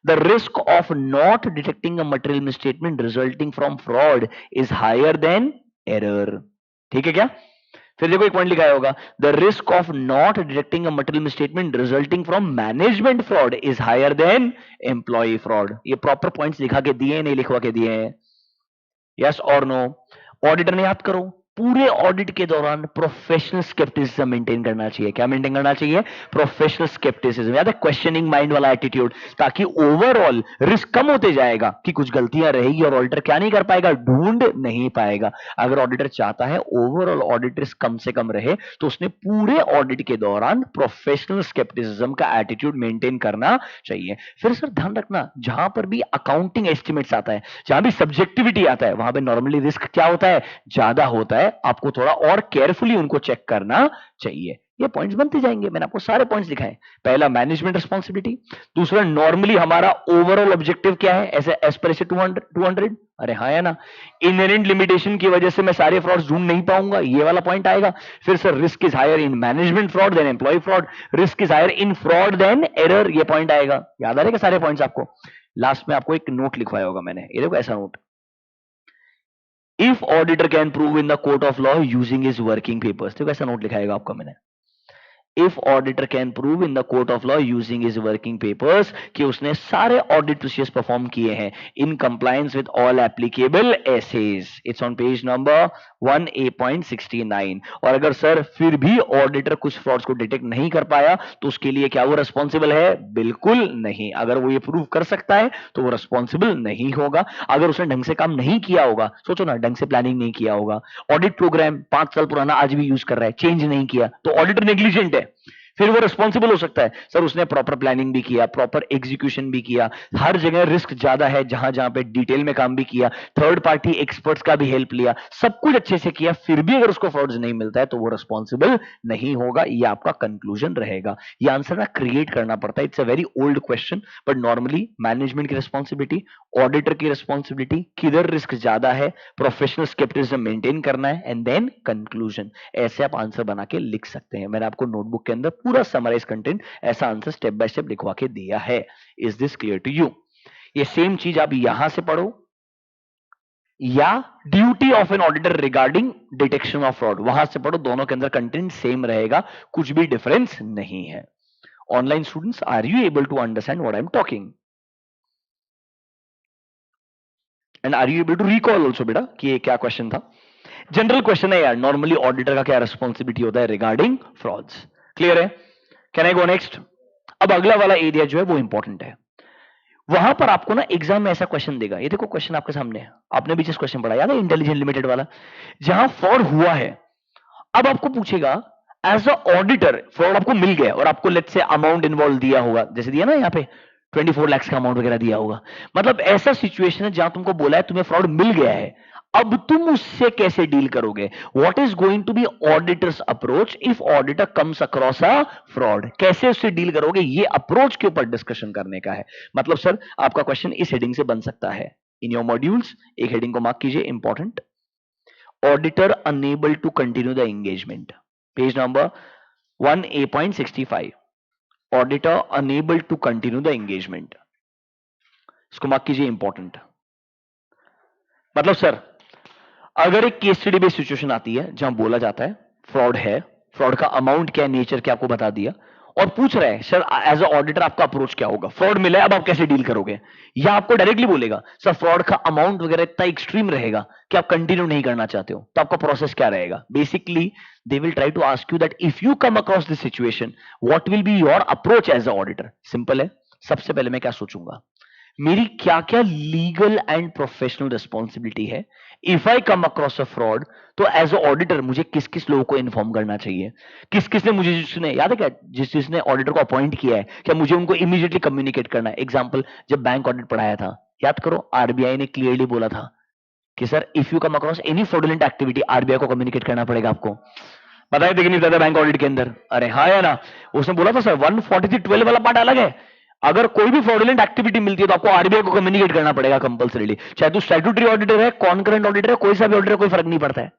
Speaker 1: the risk of not detecting a material misstatement resulting from fraud is higher than error. ठीक है क्या? फिर देखो एक पॉइंट लिखा होगा, the risk of not detecting a material misstatement resulting from management fraud is higher than employee fraud. ये proper points लिखा के दिए, नहीं लिखवा के दिए हैं? यस और नो? ऑडिटर ने याद करो, पूरे ऑडिट के दौरान प्रोफेशनल स्केप्टिसिज्म मेंटेन करना चाहिए। क्या मेंटेन करना चाहिए? Professional scepticism. याद है क्वेश्चनिंग माइंड वाला एटीट्यूड, ताकि ओवरऑल रिस्क कम होते जाएगा कि कुछ गलतियां रहेगी और ऑडिटर क्या नहीं कर पाएगा? ढूंढ नहीं पाएगा। अगर ऑडिटर चाहता है ओवरऑल ऑडिट रिस्क कम से कम रहे, तो उसने पूरे ऑडिट के दौरान प्रोफेशनल स्केप्टिसिज्म का एटीट्यूड मेंटेन करना चाहिए। फिर सर ध्यान रखना, जहां पर भी अकाउंटिंग एस्टिमेट्स आता है, जहां भी सब्जेक्टिविटी आता है, वहां पे नॉर्मली रिस्क क्या होता है? ज्यादा होता है। आपको थोड़ा और केयरफुली उनको चेक करना चाहिए। ये पॉइंट्स बनते जाएंगे, मैंने आपको सारे पॉइंट्स दिखाए। पहला मैनेजमेंट रिस्पॉन्सिबिलिटी, दूसरा नॉर्मली हमारा ओवरऑल ऑब्जेक्टिव क्या है, ऐसे एज पर 200। अरे हाँ है ना? इनहेरेंट लिमिटेशन की वजह से मैं सारे फ्रॉड्स ढूंढ नहीं पाऊंगा, ये वाला पॉइंट आएगा। फिर sir risk is higher in management fraud than employee fraud, risk is higher in fraud than error, ये पॉइंट आएगा। याद आ रहा है सारे पॉइंट्स आपको? लास्ट में आपको एक नोट लिखवाया होगा मैंने, ये देखो ऐसा note, if auditor can prove in the court of law using his working papers. देखो ऐसा नोट लिखाएगा आपका मैंने, if auditor can prove in the court of law using his working papers, कि उसने सारे ऑडिट प्रोसीजर्स परफॉर्म किए हैं in compliance with all applicable SAs. It's on page number 1A.69। और अगर सर फिर भी ऑडिटर कुछ फ्रॉड्स को डिटेक्ट नहीं कर पाया, तो उसके लिए क्या वो रिस्पॉन्सिबल है? बिल्कुल नहीं। अगर वो ये प्रूव कर सकता है तो वो रिस्पॉन्सिबल नहीं होगा। अगर उसने ढंग से काम नहीं किया होगा, सोचो ना, ढंग से प्लानिंग नहीं किया होगा, ऑडिट प्रोग्राम 5 साल पुराना आज भी यूज कर रहा है, चेंज नहीं किया, तो ऑडिटर नेग्लिजेंट है। फिर वो रिस्पॉन्सिबल हो सकता है। सर उसने प्रॉपर प्लानिंग भी किया, प्रॉपर एग्जीक्यूशन भी किया, हर जगह रिस्क ज्यादा है, जहां जहां पे डिटेल में काम भी किया, थर्ड पार्टी एक्सपर्ट्स का भी हेल्प लिया, सब कुछ अच्छे से किया, फिर भी अगर उसको फ्रॉड्स नहीं मिलता है तो वो रिस्पॉन्सिबल नहीं होगा। ये आपका कंक्लूजन रहेगा। ये आंसर ना क्रिएट करना पड़ता है, it's a very old question, but normally management की रिस्पॉन्सिबिलिटी, ऑडिटर की रिस्पॉन्सिबिलिटी, किधर रिस्क ज्यादा है, प्रोफेशनल स्केप्टिसिज्म मेंटेन करना है, एंड देन कंक्लूजन। ऐसे आप आंसर बना के लिख सकते हैं। मैंने आपको नोटबुक के अंदर पूरा समराइज कंटेंट ऐसा आंसर स्टेप बाय स्टेप लिखवा के दिया है। Is this clear to you? ये सेम चीज आप यहां से पढ़ो या duty of an auditor regarding detection of fraud, वहां से पढ़ो, दोनों के अंदर कंटेंट सेम रहेगा, कुछ भी डिफरेंस नहीं है। Online students, are you able to understand what I am talking? And are you able to recall also बेटा कि ये क्या क्वेश्चन था? जनरल क्वेश्चन है यार, नॉर्मली ऑडिटर का क्या रिस्पॉन्सिबिलिटी होता है रिगार्डिंग फ्रॉड्स। क्लियर है? Can I go next? अब अगला वाला एरिया जो है वो इंपॉर्टेंट है। वहां पर आपको ना एग्जाम में ऐसा क्वेश्चन देगा, ये देखो क्वेश्चन आपके सामने है, आपने भी जिस क्वेश्चन पढ़ा याद है, इंटेलिजेंट लिमिटेड वाला, जहां फ्रॉड हुआ है। अब आपको पूछेगा एज अ ऑडिटर, फ्रॉड आपको मिल गया और आपको लेट्स से अमाउंट इन्वॉल्व दिया होगा, जैसे दिया ना यहाँ पे 24 लाख का अमाउंट वगैरह दिया होगा, मतलब ऐसा सिचुएशन है जहां तुमको बोला है तुम्हें फ्रॉड मिल गया है, अब तुम उससे कैसे डील करोगे? What is going to be auditors approach if auditor comes across a fraud? कैसे उससे डील करोगे, ये अप्रोच के ऊपर डिस्कशन करने का है। मतलब सर आपका क्वेश्चन इस हेडिंग से बन सकता है, इन योर मॉड्यूल्स एक हेडिंग को मार्क कीजिए, important, auditor unable to continue the engagement, page number 1A.65, auditor unable to continue the engagement, इसको मार्क कीजिए, इंपॉर्टेंट। मतलब सर अगर एक केस स्टडी बेस्ड सिचुएशन आती है जहां बोला जाता है, फ्रॉड का अमाउंट क्या है, नेचर क्या, आपको बता दिया, और पूछ रहे हैं सर एज अ ऑडिटर आपका अप्रोच क्या होगा, फ्रॉड मिला है अब आप कैसे डील करोगे, या आपको डायरेक्टली बोलेगा सर फ्रॉड का अमाउंट वगैरह इतना एक्सट्रीम रहेगा कि आप कंटिन्यू नहीं करना चाहते हो, तो आपका प्रोसेस क्या रहेगा? Basically they will try to ask you that if you come across this situation what will be your approach as a auditor. Simple है, सबसे पहले मैं क्या सोचूंगा, मेरी क्या क्या लीगल एंड प्रोफेशनल रिस्पॉन्सिबिलिटी है, if I come across a fraud तो एज अ ऑडिटर मुझे किस किस लोगों को इन्फॉर्म करना चाहिए, किस किसने मुझे, जिसने याद है क्या, जिसने ऑडिटर को अपॉइंट किया है, क्या मुझे उनको इमीडिएटली कम्युनिकेट करना है? एग्जाम्पल, जब बैंक ऑडिट पढ़ाया था, याद करो, आरबीआई ने क्लियरली बोला था कि sir if you come across any fraudulent activity RBI को कम्युनिकेट करना पड़ेगा आपको। पता है कि नहीं पता बैंक ऑडिट के अंदर? अरे हाँ या ना, उसने बोला था सर 143(12) वाला पार्ट अलग है, अगर कोई भी फ्रॉडुलेंट एक्टिविटी मिलती है तो आपको आरबीआई को कम्युनिकेट करना पड़ेगा कंपलसरीली, चाहे तू स्टैट्यूटरी ऑडिटर है, कॉन्करेंट ऑडिटर है, कोई सा भी ऑडिटर, कोई फर्क नहीं पड़ता है।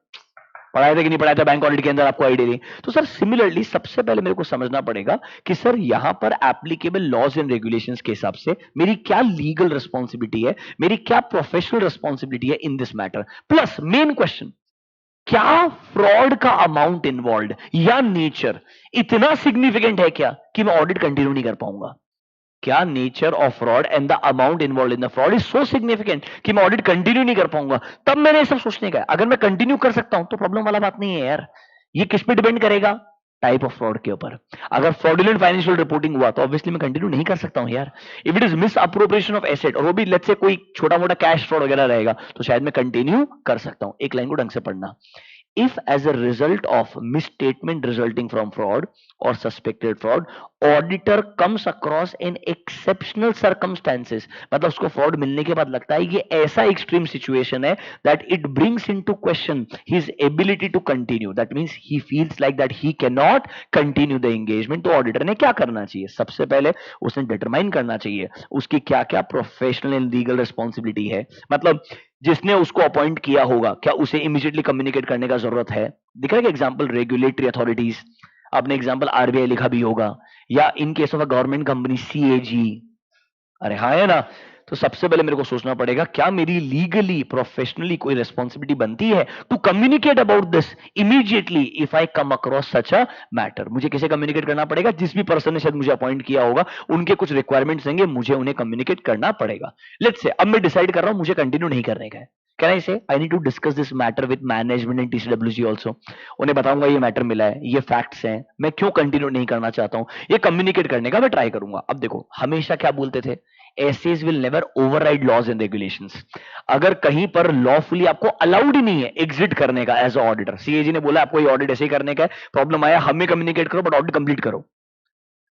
Speaker 1: पढ़ाया था कि नहीं पढ़ाया था बैंक ऑडिट के अंदर, आपको आइडिया नहीं? तो सर सिमिलरली सबसे पहले मेरे को समझना पड़ेगा कि सर यहां पर एप्लीकेबल लॉज एंड रेगुलेशंस के हिसाब से मेरी क्या लीगल रिस्पॉन्सिबिलिटी है, मेरी क्या प्रोफेशनल रिस्पॉन्सिबिलिटी है in this matter, plus main question, क्या फ्रॉड का अमाउंट इन्वॉल्व या नेचर इतना सिग्निफिकेंट है क्या कि मैं ऑडिट कंटिन्यू नहीं कर पाऊंगा? क्या nature of fraud and the amount involve in the fraud is so significant कि मैं ऑडिट कंटिन्यू नहीं कर पाऊंगा? तब मैंने ये सब सोचने का है। अगर मैं कंटिन्यू कर सकता हूं तो प्रॉब्लम वाला बात नहीं है यार, ये किस पे डिपेंड करेगा? टाइप ऑफ फ्रॉड के ऊपर। अगर फ्रॉडुलेंट फाइनेंशियल रिपोर्टिंग हुआ तो ऑब्वियसली मैं कंटिन्यू नहीं कर सकता हूं यार। If it is miss appropriation of asset, और वो भी लेट्स से कोई छोटा मोटा कैश फ्रॉड वगैरह रहेगा, तो शायद मैं कंटिन्यू कर सकता हूं। एक लाइन को ढंग से पढ़ना, if as a result of misstatement resulting from fraud or suspected fraud auditor comes across in exceptional circumstances, मतलब उसको फ्रॉड मिलने के बाद लगता है ये ऐसा एक्सट्रीम सिचुएशन है that it brings into question his ability to continue, that means he feels like that he cannot continue the engagement, तो ऑडिटर ने क्या करना चाहिए? सबसे पहले उसने डिटरमाइन करना चाहिए उसकी क्या क्या प्रोफेशनल एंड लीगल रिस्पॉन्सिबिलिटी है, मतलब जिसने उसको अपॉइंट किया होगा क्या उसे इमीडिएटली कम्युनिकेट करने का जरूरत है? दिख रहा है कि एग्जांपल रेगुलेटरी अथॉरिटीज, आपने एग्जांपल आरबीआई लिखा भी होगा, या in case of a government company CAG. अरे हाँ है ना? तो सबसे पहले मेरे को सोचना पड़ेगा क्या मेरी लीगली प्रोफेशनली कोई रिस्पॉन्सिबिलिटी बनती है to communicate about this immediately if I come across such a matter. मुझे किसे कम्युनिकेट करना पड़ेगा? जिस भी पर्सन ने शायद मुझे अपॉइंट किया होगा, उनके कुछ रिक्वायरमेंट्स होंगे, मुझे उन्हें कम्युनिकेट करना पड़ेगा। लेट्स से अब मैं डिसाइड कर रहा हूं मुझे कंटिन्यू नहीं करने का है, can I say I need to discuss this matter with management and TCWG also. उन्हें बताऊंगा ये मैटर मिला है, ये फैक्ट्स हैं, मैं क्यों कंटिन्यू नहीं करना चाहता हूं, ये कम्युनिकेट करने का मैं ट्राई करूंगा। अब देखो हमेशा क्या बोलते थे, SAs will never override laws and regulations. अगर कहीं पर लॉफुली आपको अलाउड ही नहीं है एग्जिट करने का एज अ ऑडिटर, सीएजी ने बोला आपको ये ऑडिट ऐसे ही करने का है, प्रॉब्लम आया हमें कम्युनिकेट करो बट ऑडिट कंप्लीट करो,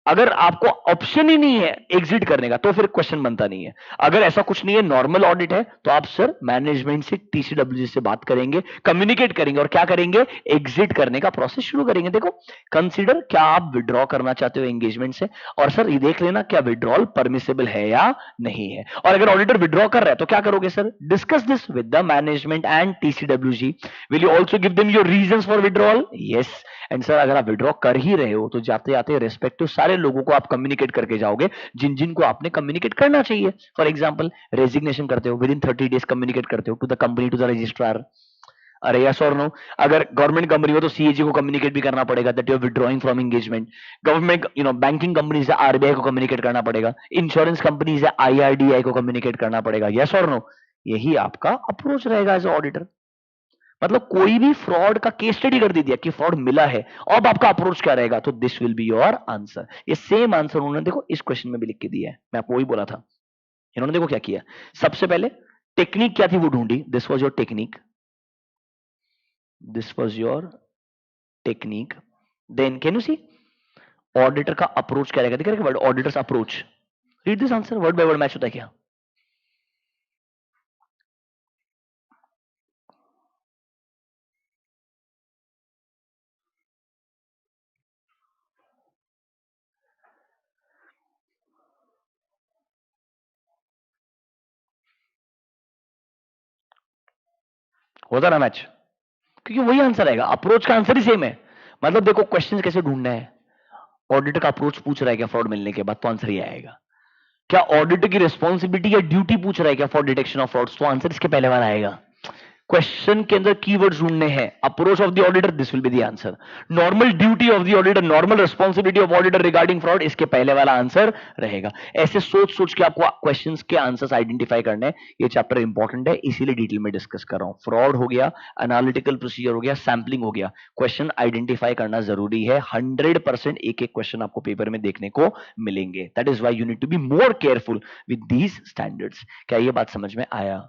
Speaker 1: अगर आपको ऑप्शन ही नहीं है एग्जिट करने का तो फिर क्वेश्चन बनता नहीं है। अगर ऐसा कुछ नहीं है, नॉर्मल ऑडिट है, तो आप सर मैनेजमेंट से टीसीडब्ल्यूजी से बात करेंगे, कम्युनिकेट करेंगे और क्या करेंगे, एग्जिट करने का प्रोसेस शुरू करेंगे। देखो कंसीडर क्या आप विड्रॉ करना चाहते हो एंगेजमेंट से, और सर ये देख लेना क्या विड्रॉल परमिसेबल है या नहीं है। और अगर ऑडिटर विड्रॉ कर रहा है तो क्या करोगे sir, discuss this with the management and TCWG. Will you also give them your reasons for withdrawal? Yes. And sir अगर आप विड्रॉ कर ही रहे हो तो जाते जाते रेस्पेक्टिव सारे लोगों को आप कम्युनिकेट करके जाओगे जिन जिन को आपने कम्युनिकेट करना चाहिए। फॉर एग्जांपल रेजिग्नेशन करते हो, विद इन 30 डेज कम्युनिकेट करते हो to the company, to the registrar. अरे यस और नो? अगर गवर्नमेंट कंपनी हो तो सीएजी को कम्युनिकेट भी करना पड़ेगा that you are withdrawing from engagement. Government banking companies है, आरबीआई को कम्युनिकेट करना पड़ेगा। इंश्योरेंस कंपनीज है, आईआरडीआई को कम्युनिकेट करना पड़ेगा। यस और नो? यही आपका अप्रोच रहेगा एज ऑडिटर। मतलब कोई भी फ्रॉड का केस स्टडी कर दी दिया कि फ्रॉड मिला है, अब आपका अप्रोच क्या रहेगा, तो this will be your answer. ये सेम आंसर उन्होंने देखो इस क्वेश्चन में भी लिख के दिया है, मैं आपको वही बोला था। इन्होंने देखो क्या किया, सबसे पहले टेक्निक क्या थी वो ढूंढी, this was your technique, this was your technique. Then can you see auditor का अप्रोच क्या रहेगा, दिख रहा है word auditors approach. Read this answer, word by word match होता है क्या? होता ना मैच, क्योंकि वही आंसर आएगा, अप्रोच का आंसर ही सेम है। मतलब देखो क्वेश्चन कैसे ढूंढना है, ऑडिटर का अप्रोच पूछ रहा है क्या फ्रॉड मिलने के बाद, तो आंसर ही आएगा। क्या ऑडिटर की रिस्पॉन्सिबिलिटी या ड्यूटी पूछ रहा है क्या फॉर डिटेक्शन ऑफ फ्रॉड्स, तो आंसर इसके पहले वाला आएगा। क्वेश्चन के अंदर कीवर्ड्स ढूंढने हैं, approach of the auditor, this will be the answer. Normal duty of the auditor, normal responsibility of auditor regarding fraud, इसके पहले वाला आंसर रहेगा। ऐसे सोच सोच के आपको क्वेश्चंस के आंसर्स आइडेंटिफाई करने हैं। ये चैप्टर इंपॉर्टेंट है, इसीलिए डिटेल में डिस्कस कर रहा हूं। फ्रॉड हो गया, एनालिटिकल प्रोसीजर हो गया, सैंपलिंग हो गया, क्वेश्चन आइडेंटिफाई करना जरूरी है। 100% एक एक क्वेश्चन आपको पेपर में देखने को मिलेंगे। That is why you need to be more careful with these standards. क्या ये बात समझ में आया?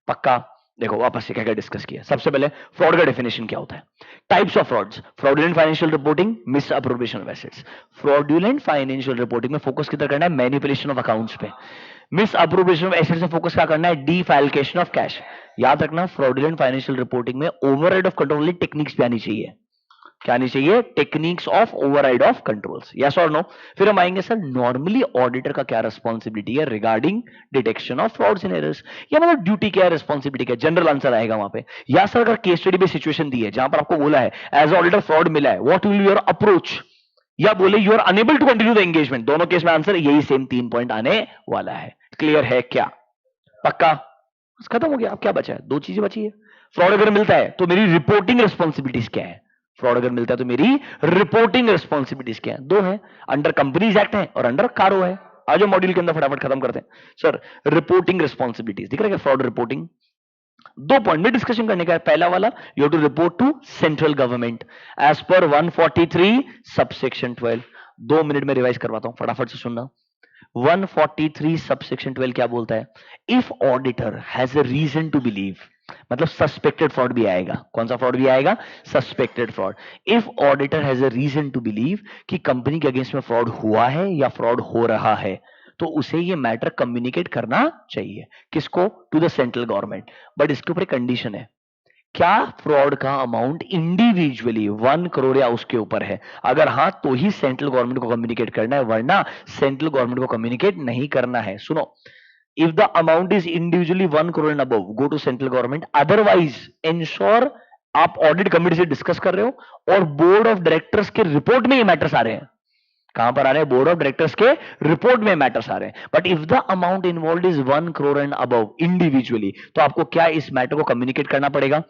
Speaker 1: पक्का? देखो वापस से क्या क्या डिस्कस किया। सबसे पहले फ्रॉड का डेफिनेशन क्या होता है, types of frauds, fraudulent financial reporting, miss appropriation of assets. Fraudulent financial reporting में फोकस किधर करना है, मैनिपुलेशन ऑफ अकाउंट्स पे। मिस अप्रोप्रिएशन ऑफ एसेट्स में फोकस क्या करना है, डीफाइलिकेशन ऑफ कैश। याद रखना फ्रॉडुलेंट फाइनेंशियल रिपोर्टिंग में ओवरराइड ऑफ कंट्रोल वाली टेक्निक्स भी आनी चाहिए। क्या आनी चाहिए, techniques of override of controls, yes और नो। फिर हम आएंगे सर नॉर्मली ऑडिटर का क्या रिस्पॉन्सिबिलिटी है regarding detection of frauds and errors, या मतलब ड्यूटी क्या है, रिस्पॉन्सिबिलिटी क्या है, जनरल आंसर आएगा वहां पे। या सर अगर केस स्टडी में सिचुएशन दी है जहां पर आपको बोला है एज ऑडिटर फ्रॉड मिला है, व्हाट विल योर अप्रोच, या बोले you are unable to continue the engagement, दोनों केस में आंसर यही सेम 3 पॉइंट आने वाला है। क्लियर है क्या? पक्का? बस खत्म हो गया। अब क्या बचा है, 2 चीजें बची है। फ्रॉड अगर मिलता है तो मेरी रिपोर्टिंग रिस्पॉन्सिबिलिटीज क्या है, फ्रॉड अगर मिलता है तो मेरी रिपोर्टिंग रिस्पॉन्सिबिलिटीज क्या है, 2 है, अंडर कंपनीज एक्ट है और अंडर कारो है। आज मॉड्यूल के अंदर फटाफट खत्म करते हैं। सर रिपोर्टिंग रिस्पॉन्सिबिलिटीज दिख रहा है, फ्रॉड रिपोर्टिंग 2 पॉइंट में डिस्कशन करने का है। पहला वाला, you to report to central government as पर 143 सबसेक्शन 12। 2 मिनट में रिवाइज करवाता हूं, फटाफट से सुनना। 143 सबसेक्शन 12 क्या बोलता है, if auditor has a reason to believe, मतलब सस्पेक्टेड फ्रॉड भी आएगा। कौन सा फ्रॉड भी आएगा, suspected fraud. If auditor has a reason to believe कि कंपनी के अगेंस्ट में फ्रॉड हुआ है या फ्रॉड हो रहा है, तो उसे ये मैटर कम्युनिकेट करना चाहिए। किसको, to the central government. But इसके ऊपर कंडीशन है, क्या फ्रॉड का अमाउंट इंडिविजुअली 1 करोड़ या उसके ऊपर है, अगर हां तो ही सेंट्रल गवर्नमेंट को कम्युनिकेट करना है, वरना सेंट्रल गवर्नमेंट को कम्युनिकेट नहीं करना है। सुनो, if the amount is individually 1 crore and above, go to central government, otherwise ensure आप ऑडिट कमेटी से डिस्कस कर रहे हो और बोर्ड ऑफ डायरेक्टर्स के रिपोर्ट में ये मैटर्स आ रहे हैं। कहां पर आ रहे हैं, बोर्ड ऑफ डायरेक्टर्स के रिपोर्ट में मैटर्स आ रहे हैं। But if the amount involve is 1 crore and above individually, तो आपको क्या इस मैटर को कम्युनिकेट करना पड़ेगा।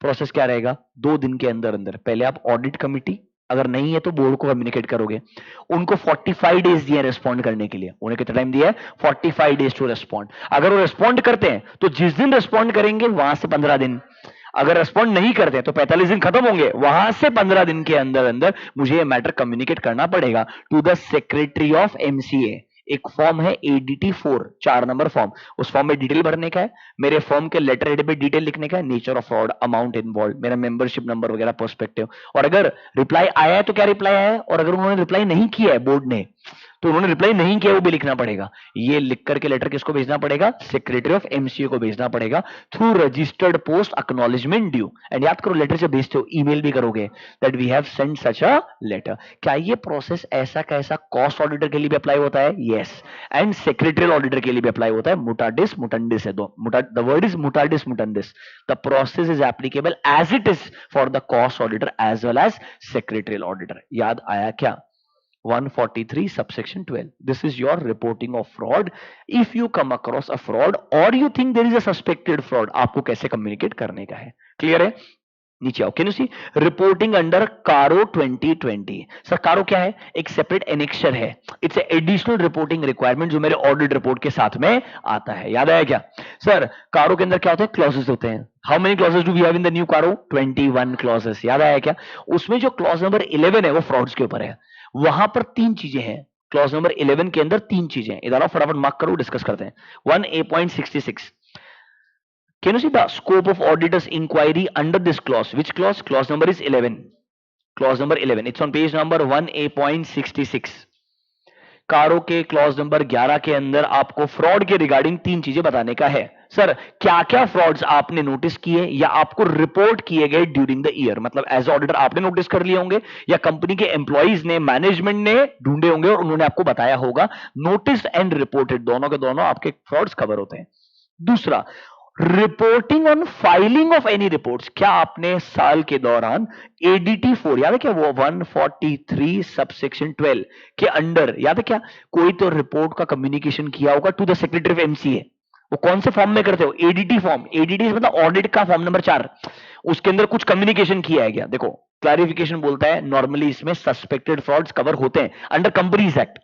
Speaker 1: प्रोसेस क्या रहेगा, 2 दिन के अंदर अंदर पहले आप ऑडिट कमिटी, अगर नहीं है तो बोर्ड को कम्युनिकेट करोगे। उनको 45 डेज दिए रेस्पॉन्ड करने के लिए। उन्हें कितना टाइम दिया है, 45 डेज टू रेस्पॉन्ड। अगर वो रेस्पॉन्ड करते हैं तो जिस दिन रेस्पॉन्ड करेंगे वहां से 15 दिन, अगर रेस्पॉन्ड नहीं करते तो 45 दिन खत्म होंगे, वहां से 15 दिन के अंदर अंदर मुझे ये मैटर कम्युनिकेट करना पड़ेगा to the secretary of MCA. एक फॉर्म है ADT 4, 4 नंबर फॉर्म, उस फॉर्म में डिटेल भरने का है, मेरे फॉर्म के लेटर हेड पे डिटेल लिखने का है, nature of fraud, amount involve, मेरा मेंबरशिप नंबर वगैरह, पर्सपेक्टिव, और अगर रिप्लाई आया है तो क्या रिप्लाई आया है, और अगर उन्होंने रिप्लाई नहीं किया है बोर्ड ने, तो उन्होंने रिप्लाई नहीं किया वो भी लिखना पड़ेगा। ये लिख करके लेटर किसको भेजना पड़ेगा, सेक्रेटरी ऑफ एमसीए को भेजना पड़ेगा through registered post acknowledgement due. And याद करो, लेटर से भेजते हो ईमेल भी करोगे that we have sent such a letter. क्या ये प्रोसेस ऐसा कैसा कॉस्ट ऑडिटर के लिए भी अप्लाई होता है, यस, एंड सेक्रेटरियल ऑडिटर के लिए भी अप्लाई होता है। मुटाडिस मुटंडिस है दो, the word is mutatis mutandis. The process is applicable as it is for the cost auditor as well as secretarial auditor. याद आया क्या, 143 subsection 12, this is your reporting of fraud. If you come across a fraud or you think there is a suspected fraud, आपको कैसे communicate करने का है। Clear है, नीचे आओ। Can you see reporting under CARO 2020। Sir CARO क्या है, एक सेपरेट एनेक्सर है, इट्स एडिशनल रिपोर्टिंग रिक्वायरमेंट जो मेरे ऑडिट रिपोर्ट के साथ में आता है। याद आया क्या सर, कारो के अंदर क्या होता है, क्लॉजेस होते हैं। How many clauses do we have in the new CARO, 21 clauses. याद आया क्या, उसमें जो क्लॉज नंबर 11 है वो फ्रॉड्स के ऊपर है। वहां पर 3 चीजें हैं, क्लॉज नंबर 11 के अंदर 3 चीजें। इधर आओ फटाफट मार्क करो, डिस्कस करते हैं। 1A.66, can you see the scope of auditor's inquiry under this clause? Which clause? Clause number is 11. Clause number 11, it's on page number 1A.66। कारो के क्लॉज नंबर 11 के अंदर आपको फ्रॉड के रिगार्डिंग 3 चीजें बताने का है। सर क्या क्या फ्रॉड्स आपने नोटिस किए या आपको रिपोर्ट किए गए ड्यूरिंग द ईयर, मतलब एज ऑडिटर आपने नोटिस कर लिए होंगे या कंपनी के एम्प्लॉइज ने, मैनेजमेंट ने ढूंढे होंगे और उन्होंने आपको बताया होगा। नोटिस एंड रिपोर्टेड दोनों के दोनों आपके फ्रॉड्स कवर होते हैं। दूसरा, reporting on filing of any reports, क्या आपने साल के दौरान एडीटी 4 याद है क्या, वो 143 सबसेक्शन 12 के अंडर, याद है क्या, कोई तो रिपोर्ट का कम्युनिकेशन किया होगा to the secretary of MCA. वो कौन से फॉर्म में करते हो, एडीटी फॉर्म, एडीटी मतलब ऑडिट का फॉर्म नंबर 4, उसके अंदर कुछ कम्युनिकेशन किया है क्या। देखो क्लैरिफिकेशन बोलता है नॉर्मली इसमें सस्पेक्टेड फ्रॉड्स कवर होते हैं under companies act,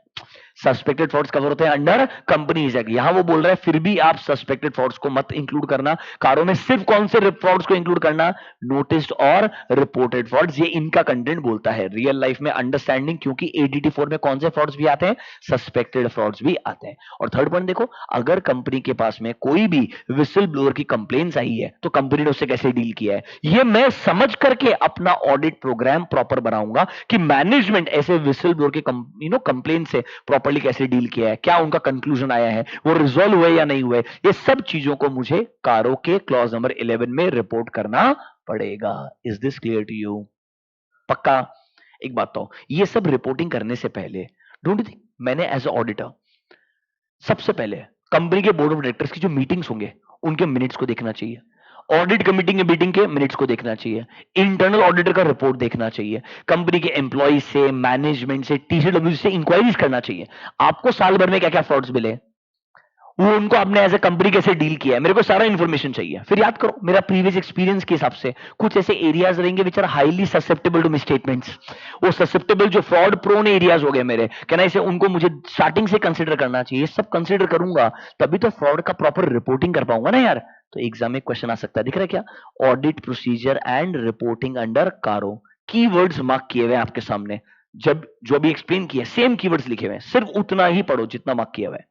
Speaker 1: suspected frauds cover होते हैं अंडर कंपनीज एक्ट। यहां वो बोल रहा है फिर भी आप सस्पेक्टेड फ्रॉड्स को मत इंक्लूड करना, कारों में सिर्फ कौन से फ्रॉड्स को इंक्लूड करना, नोटिस्ड और रिपोर्टेड फ्रॉड्स, ये इनका कंटेंट बोलता है। रियल लाइफ में अंडरस्टैंडिंग, क्योंकि एडीटी 4 में कौन से फ्रॉड्स भी आते हैं, सस्पेक्टेड फ्रॉड्स भी आते हैं। और थर्ड पॉइंट देखो, अगर कंपनी के पास में कोई भी विसल ब्लोअर की कंप्लेंट्स आई है तो कंपनी ने उससे कैसे डील किया है, ये मैं समझ करके अपना ऑडिट प्रोग्राम प्रॉपर बनाऊंगा कि मैनेजमेंट ऐसे विसल ब्लोअर के कंप्लेंट से प्रॉपर्ली कैसे डील किया है, क्या उनका कंक्लूजन आया है, वो रिजॉल्व हुए या नहीं हुए, ये सब चीजों को मुझे कारो के क्लॉज नंबर 11 में रिपोर्ट करना पड़ेगा। Is this clear to you? पक्का? एक बात तो, ये सब रिपोर्टिंग करने से पहले डोंट यू थिंक मैंने एज अ ऑडिटर सबसे पहले कंपनी के बोर्ड ऑफ डायरेक्टर्स की जो मीटिंग्स होंगे उनके मिनट्स को देखना चाहिए, ऑडिट कमेटी के मीटिंग के मिनट्स को देखना चाहिए, इंटरनल ऑडिटर का रिपोर्ट देखना चाहिए, कंपनी के एम्प्लॉय से, मैनेजमेंट से, टीसीडब्ल्यू से इंक्वायरीज करना चाहिए। आपको साल भर में क्या क्या फ्रॉड्स मिले, वो उनको आपने एज ए कंपनी कैसे डील किया है, मेरे को सारा इंफॉर्मेशन चाहिए। फिर याद करो मेरा प्रीवियस एक्सपीरियंस के हिसाब से कुछ ऐसे एरियाज रहेंगे which are highly susceptible to misstatements, वो ससेप्टेबल जो फ्रॉड प्रोन एरियाज हो गए मेरे, कहना इसे उनको मुझे स्टार्टिंग से कंसिडर करना चाहिए। सब कंसिडर करूंगा तभी तो फ्रॉड का प्रॉपर रिपोर्टिंग कर पाऊंगा ना यार। तो एग्जाम में क्वेश्चन आ सकता है, दिख रहा है क्या, audit procedure and reporting under कारो, कीवर्ड्स मार्क किए हुए हैं आपके सामने, जब जो भी एक्सप्लेन किया सेम कीवर्ड्स लिखे हुए हैं, सिर्फ उतना ही पढ़ो जितना मार्क किया हुआ है।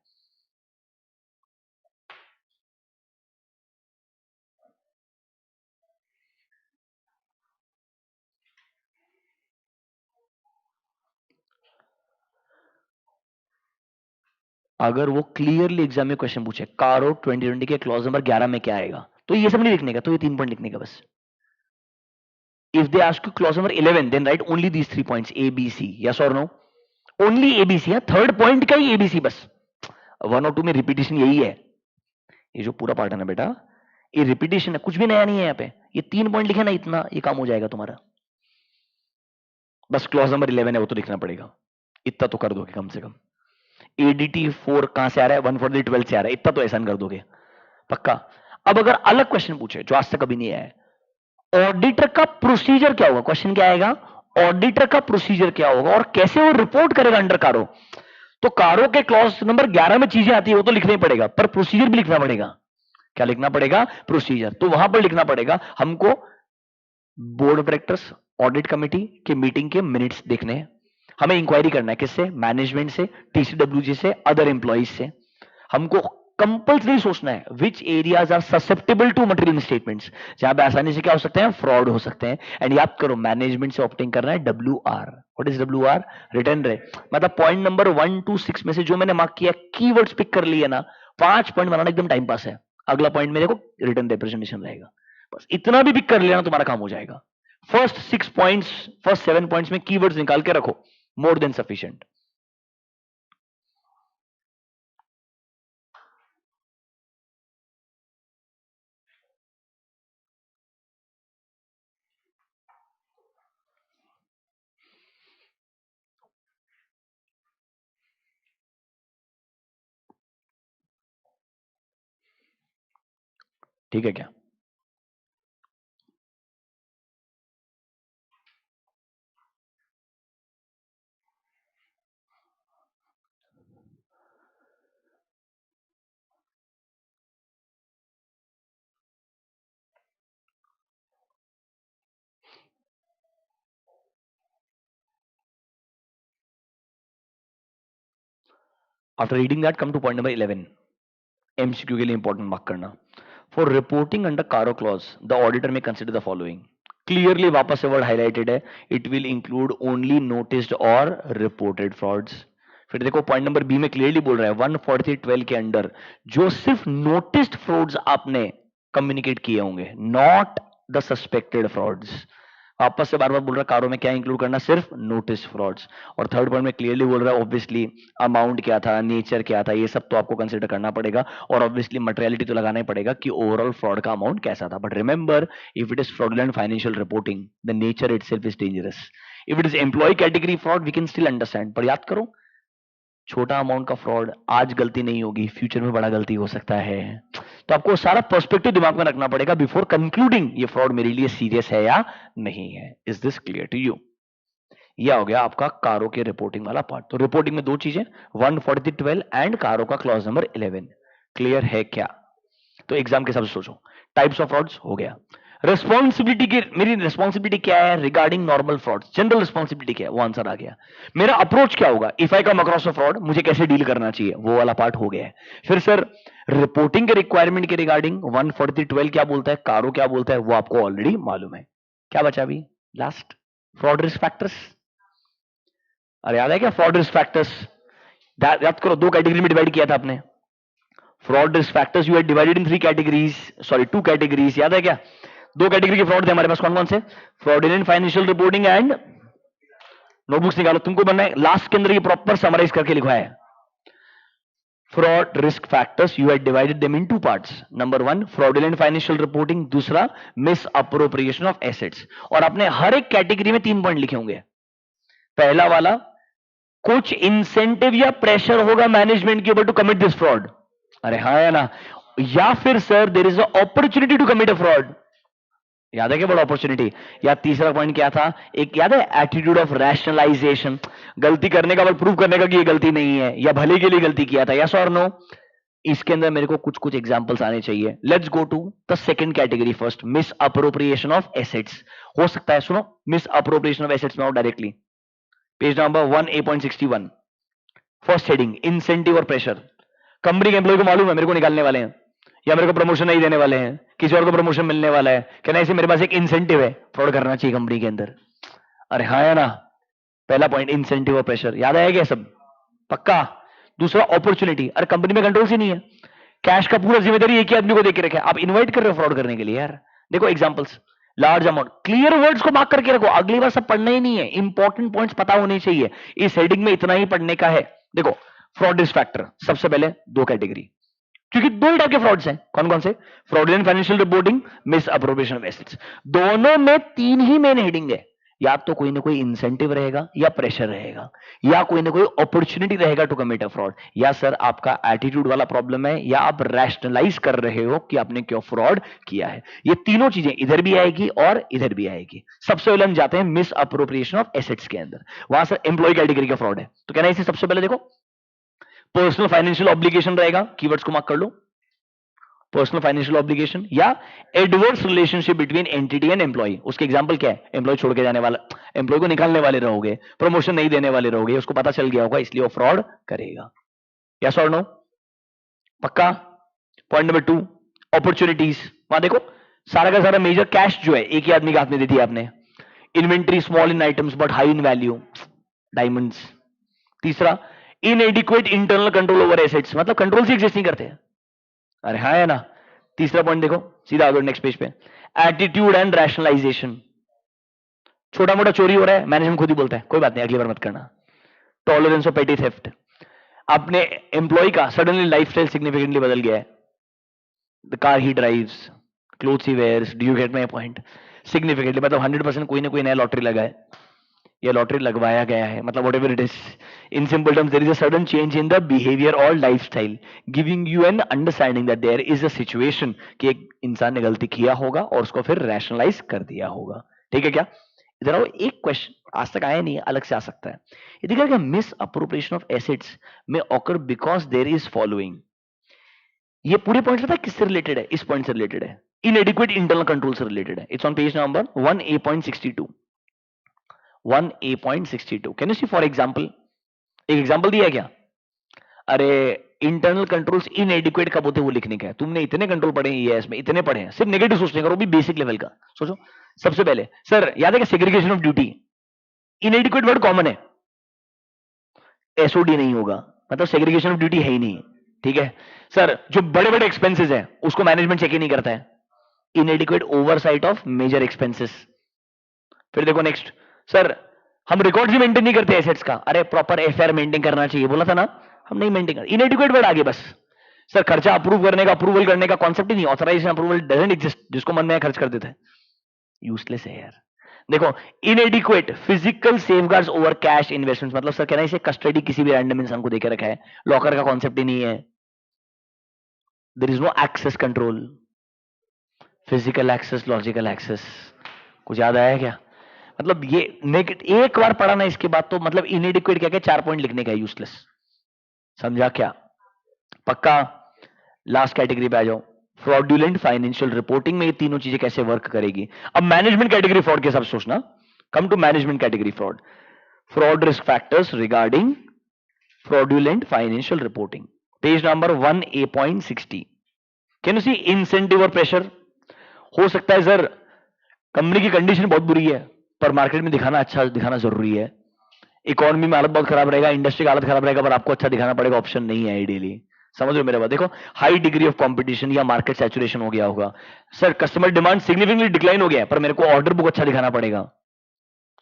Speaker 1: अगर वो क्लियरली एग्जाम में क्वेश्चन पूछे कारो 2020 के क्लॉज नंबर 11 में क्या आएगा, तो ये सब नहीं लिखने का, तो ये 3 पॉइंट लिखने का बस। If they ask you clause number 11 then write only these 3 points A B C, yes और नो, ओनली एबीसी है, थर्ड पॉइंट का ही एबीसी बस। 1 और 2 में रिपीटेशन यही है, ये जो पूरा पार्ट है ना बेटा ये रिपीटेशन है, कुछ भी नया नहीं है यहाँ पे। ये 3 पॉइंट लिखे ना, इतना ये काम हो जाएगा तुम्हारा। बस क्लॉज नंबर 11 है वो तो लिखना पड़ेगा, इतना तो कर दोगे कम से कम। एडीटी 4 कहां से आ रहा है, 143 से आ रहा है, इतना तो एहसान कर दोगे पक्का। अब अगर अलग क्वेश्चन पूछे जो आज तक कभी नहीं आया है, ऑडिटर का प्रोसीजर क्या होगा, क्वेश्चन क्या आएगा, ऑडिटर का प्रोसीजर क्या होगा और कैसे वो रिपोर्ट करेगा अंडर कारो। तो कारो के क्लॉज नंबर 11 में चीजें आती है वो तो लिखना ही पड़ेगा, पर प्रोसीजर भी लिखना पड़ेगा। क्या लिखना पड़ेगा, प्रोसीजर। तो वहां पर लिखना पड़ेगा हमको board of directors audit committee के मीटिंग के मिनट्स देखने हैं, हमें इंक्वायरी करना है किससे, मैनेजमेंट से, टीसीडब्ल्यूजी से, अदर एम्प्लॉइज से। हमको कंपल्सरी सोचना है which areas are susceptible to material statements, जहां पे आसानी से क्या हो सकते हैं, फ्रॉड हो सकते हैं। एंड याद करो मैनेजमेंट से ऑप्टिंग करना है WR। What is WR, return rate. मतलब पॉइंट नंबर 1 to 6 में से जो मैंने मार्क किया, कीवर्ड्स पिक कर लिए ना, 5 पॉइंट बनाना एकदम टाइम पास है। अगला पॉइंट में देखो रिटर्न रिप्रेजेंटेशन रहेगा, बस इतना भी पिक कर लेना तुम्हारा काम हो जाएगा। फर्स्ट 6 पॉइंट्स, फर्स्ट 7 पॉइंट्स में कीवर्ड्स निकाल के रखो, मोर देन सफिशिएंट। ठीक है क्या? After reading that come two point number 11, MCQ के लिए इंपॉर्टेंट मार्क करना। फॉर रिपोर्टिंग अंडर कारो क्लॉज द ऑडिटर में कंसिडर द फॉलोइंग, क्लियरली वापस से वर्ड हाईलाइटेड है, it will include only noticed और रिपोर्टेड फ्रॉड्स। फिर देखो पॉइंट नंबर बी में क्लियरली बोल रहा है 143(12) के अंडर जो सिर्फ नोटिस्ड फ्रॉड्स आपने कम्युनिकेट किए होंगे, नॉट द सस्पेक्टेड फ्रॉड्स। वापस से बार बार बोल रहा है कारों में क्या इंक्लूड करना, सिर्फ नोटिस फ्रॉड्स। और थर्ड पॉइंट में क्लियरली बोल रहा है ऑब्वियसली अमाउंट क्या था, नेचर क्या था, ये सब तो आपको कंसिडर करना पड़ेगा, और ऑब्वियसली मटेरियलिटी तो लगाना ही पड़ेगा कि ओवरऑल फ्रॉड का अमाउंट कैसा था। But remember, if it is fraudulent financial reporting the nature itself is dangerous. If it is employee category fraud we can still understand, पर याद करो छोटा अमाउंट का फ्रॉड आज गलती नहीं होगी, फ्यूचर में बड़ा गलती हो सकता है। तो आपको सारा पर्सपेक्टिव दिमाग में रखना पड़ेगा बिफोर कंक्लूडिंग ये फ्रॉड मेरे लिए सीरियस है या नहीं है। Is this clear to you? यह हो गया आपका कारों के रिपोर्टिंग वाला पार्ट। तो रिपोर्टिंग में दो चीजें 14012 एंड कारों का क्लॉज नंबर 11। क्लियर है क्या? तो एग्जाम के हिसाब से सोचो। टाइप्स ऑफ फ्रॉड्स हो गया। रिस्पॉन्सिबिलिटी की, मेरी रिस्पॉन्सिबिलिटी क्या है regarding normal fraud, general responsibility क्या है, वो आंसर आ गया। मेरा अप्रोच क्या होगा if I come across a fraud, मुझे कैसे डील करना चाहिए, वो वाला पार्ट हो गया है। फिर सर रिपोर्टिंग के रिक्वायरमेंट के रिगार्डिंग 14012 क्या बोलता है, कारो क्या बोलता है, वो आपको ऑलरेडी मालूम है। क्या बचा अभी लास्ट? Fraud risk factors. अरे याद है क्या फ्रॉड रिस्क फैक्टर्स? याद करो, दो कैटेगरी में डिवाइड किया था आपने। Fraud risk factors you had divided in 3 categories, sorry 2 categories, याद है क्या? दो कैटेगरी के फ्रॉड थे हमारे पास, कौन कौन से? Fraudulent financial reporting and, notebooks निकालो, तुमको बनना है लास्ट के अंदर ये प्रॉपर समराइज करके लिखा है। Fraud risk factors you had divided them in 2 parts. Number 1 fraudulent financial reporting, दूसरा मिस अप्रोप्रिएशन ऑफ एसेट्स। और आपने हर एक कैटेगरी में 3 पॉइंट लिखे होंगे। पहला वाला, कुछ इंसेंटिव या प्रेशर होगा मैनेजमेंट के ऊपर टू कमिट दिस फ्रॉड। अरे हाँ या ना? या फिर sir there is a opportunity to commit a fraud. याद है क्या बड़ा अपॉर्चुनिटी? या तीसरा पॉइंट क्या था, एक याद है एटीट्यूड ऑफ रैशनलाइजेशन, गलती करने का बल प्रूव करने का कि ये गलती नहीं है या भले के लिए गलती किया था, यस और नो? इसके अंदर मेरे को कुछ कुछ एग्जांपल्स आने चाहिए। Let's go to the second category first, misappropriation of assets. हो सकता है, सुनो, मिस अप्रोप्रिएशन ऑफ एसेट्स में आओ directly, page number 1A.61, first heading incentive और प्रेशर। कंपनी के एम्प्लॉय को मालूम है मेरे को निकालने वाले हैं या मेरे को प्रमोशन नहीं देने वाले हैं, किसी और को प्रमोशन मिलने वाला है, कहना ऐसे मेरे पास एक इंसेंटिव है, फ्रॉड करना चाहिए कंपनी के अंदर। अरे हाँ या ना? पहला पॉइंट इंसेंटिव और प्रेशर, याद आया क्या सब? पक्का? दूसरा अपॉर्चुनिटी, अरे कंपनी में कंट्रोल ही नहीं है, कैश का पूरा जिम्मेदारी एक ही आदमी को देके रखे, आप इन्वाइट कर रहे हो फ्रॉड करने के लिए यार। देखो examples, large amount, clear words को मार्क करके रखो, अगली बार सब पढ़ना ही नहीं है, इंपॉर्टेंट पॉइंट्स पता होने चाहिए, इस हेडिंग में इतना ही पढ़ने का है। देखो फ्रॉड रिस्क फैक्टर, सबसे पहले दो कैटेगरी, क्योंकि दो ही टाइप के फ्रॉड्स हैं, कौन कौन से? Fraudulent financial reporting, miss appropriation of assets. दोनों में 3 ही मेन हेडिंग है, या तो कोई ना कोई इंसेंटिव रहेगा, या प्रेशर रहेगा, या कोई ना कोई अपॉर्चुनिटी रहेगा टू कमिट अ फ्रॉड, या सर आपका एटीट्यूड वाला प्रॉब्लम है, या आप रैशनलाइज कर रहे हो कि आपने क्यों फ्रॉड किया है। ये तीनों चीजें इधर भी आएगी और इधर भी आएगी। सबसे पहले हम जाते हैं मिस अप्रोप्रिएशन ऑफ एसेट्स के अंदर, वहां सर एम्प्लॉय कैटेगरी का फ्रॉड है, तो कहना इसे सबसे पहले देखो पर्सनल फाइनेंशियल ऑब्लिगेशन रहेगा, कीवर्ड्स को मार्क कर लो, पर्सनल फाइनेंशियल ऑब्लिगेशन, या adverse relationship between entity and employee. उसके एग्जांपल क्या है? एम्प्लॉय छोड़ के जाने वाला, एम्प्लॉय को निकालने वाले रहोगे, प्रमोशन नहीं देने वाले रहोगे, उसको पता चल गया होगा इसलिए वो फ्रॉड करेगा। यस और नो? पक्का? पॉइंट नंबर 2 अपॉर्चुनिटीज, वहां देखो सारा का सारा मेजर कैश जो है एक ही आदमी के हाथ में दे दिया आपने, inventory small in items but high in value, diamonds. तीसरा inadequate internal control over assets, मतलब कंट्रोल से एग्जिस्ट नहीं करते। अरे हाँ है ना? तीसरा पॉइंट देखो, सीधा आगे नेक्स्ट पेज पे, एटीट्यूड एंड रैशनलाइजेशन, छोटा मोटा चोरी हो रहा है, मैनेजमेंट खुद ही बोलता है कोई बात नहीं अगली बार मत करना। टॉलरेंस ऑफ पेटी थेफ्ट, अपने एम्प्लॉय का सडनली लाइफस्टाइल सिग्निफिकेंटली बदल गया है, the car he drives, clothes he wears, do you get my point? Significantly मतलब 100% कोई ना कोई नया लॉटरी लगा है, या लॉटरी लगवाया गया है, मतलब whatever it is, in simple terms there is a sudden change in the behaviour और lifestyle, giving you an understanding that there is a situation कि एक इंसान ने गलती किया होगा और उसको फिर रैशनलाइज कर दिया होगा। ठीक है क्या? इधर आओ, एक क्वेश्चन आज तक आया नहीं, अलग से आ सकता है। ये देखिए क्या, मिस अप्रोप्रिएशन ऑफ एसेट्स में occur because there is following, ये पूरे पॉइंट पता है किससे रिलेटेड है? इस पॉइंट से रिलेटेड है, इनएडिक्वेट इंटरनल कंट्रोल से रिलेटेड है। It's on page number 1A.62, 1A.62। Can you see for example, एक एग्जांपल दिया है क्या? अरे इंटरनल कंट्रोल्स इनएडिक्वेट कब होते हैं वो लिखने का है, तुमने इतने कंट्रोल पढ़े हैं ईएएस में, इतने पढ़े हैं, सिर्फ नेगेटिव सोचने का, वो भी बेसिक लेवल का सोचो। सबसे पहले सर याद है कि segregation of duty, इनएडिक्वेट word common है, एसओडी नहीं होगा, मतलब सेग्रीगेशन ऑफ ड्यूटी है ही नहीं। ठीक है सर, जो बड़े बड़े एक्सपेंसेस हैं उसको मैनेजमेंट चेक ही नहीं करता है, inadequate oversight of major expenses. फिर देखो नेक्स्ट, सर हम रिकॉर्ड ही मेंटेन नहीं करते एसेट्स का। अरे प्रॉपर एफआईआर मेंटेन करना चाहिए, बोला था ना, हम नहीं मेंटेन कर, इनएडिक्वेट वर्ड आगे बस। सर खर्चा अप्रूव करने का, अप्रूवल करने का कॉन्सेप्ट ही नहीं, ऑथराइजेशन अप्रूवल डजंट एग्जिस्ट, जिसको मन में खर्च कर देते हैं, यूजलेस है यार। देखो इनएडिक्वेट physical safeguards over cash investment, मतलब सर कहना इसे कस्टडी किसी भी रैंडम इंसान को देके रखा है, लॉकर का कॉन्सेप्ट ही नहीं है, there is no access control, physical access, logical access, कुछ याद आया क्या? मतलब ये एक बार पढ़ा ना इसके बाद तो मतलब इनएडिक्वेट क्या क्या 4 पॉइंट लिखने का, यूजलेस, समझा क्या? पक्का? लास्ट कैटेगरी पे आ जाओ, फ्रॉडुलेंट फाइनेंशियल रिपोर्टिंग में ये तीनों चीजें कैसे वर्क करेगी। अब मैनेजमेंट कैटेगरी फ्रॉड के साथ सोचना, come to management category fraud, fraud risk factors regarding fraudulent financial reporting, page number 1A.60। Can you see incentive और प्रेशर? हो सकता है सर कंपनी की कंडीशन बहुत बुरी है पर मार्केट में दिखाना अच्छा दिखाना जरूरी है, इकोनॉमी में हालत बहुत खराब रहेगा, इंडस्ट्री की हालत खराब रहेगा, पर आपको अच्छा दिखाना पड़ेगा, ऑप्शन नहीं है आइडियली। समझ रहे हो मेरे बात? देखो हाई डिग्री ऑफ कंपटीशन या मार्केट सैचुरेशन हो गया होगा, sir customer demand significantly decline हो गया है पर मेरे को ऑर्डर बुक अच्छा दिखाना पड़ेगा,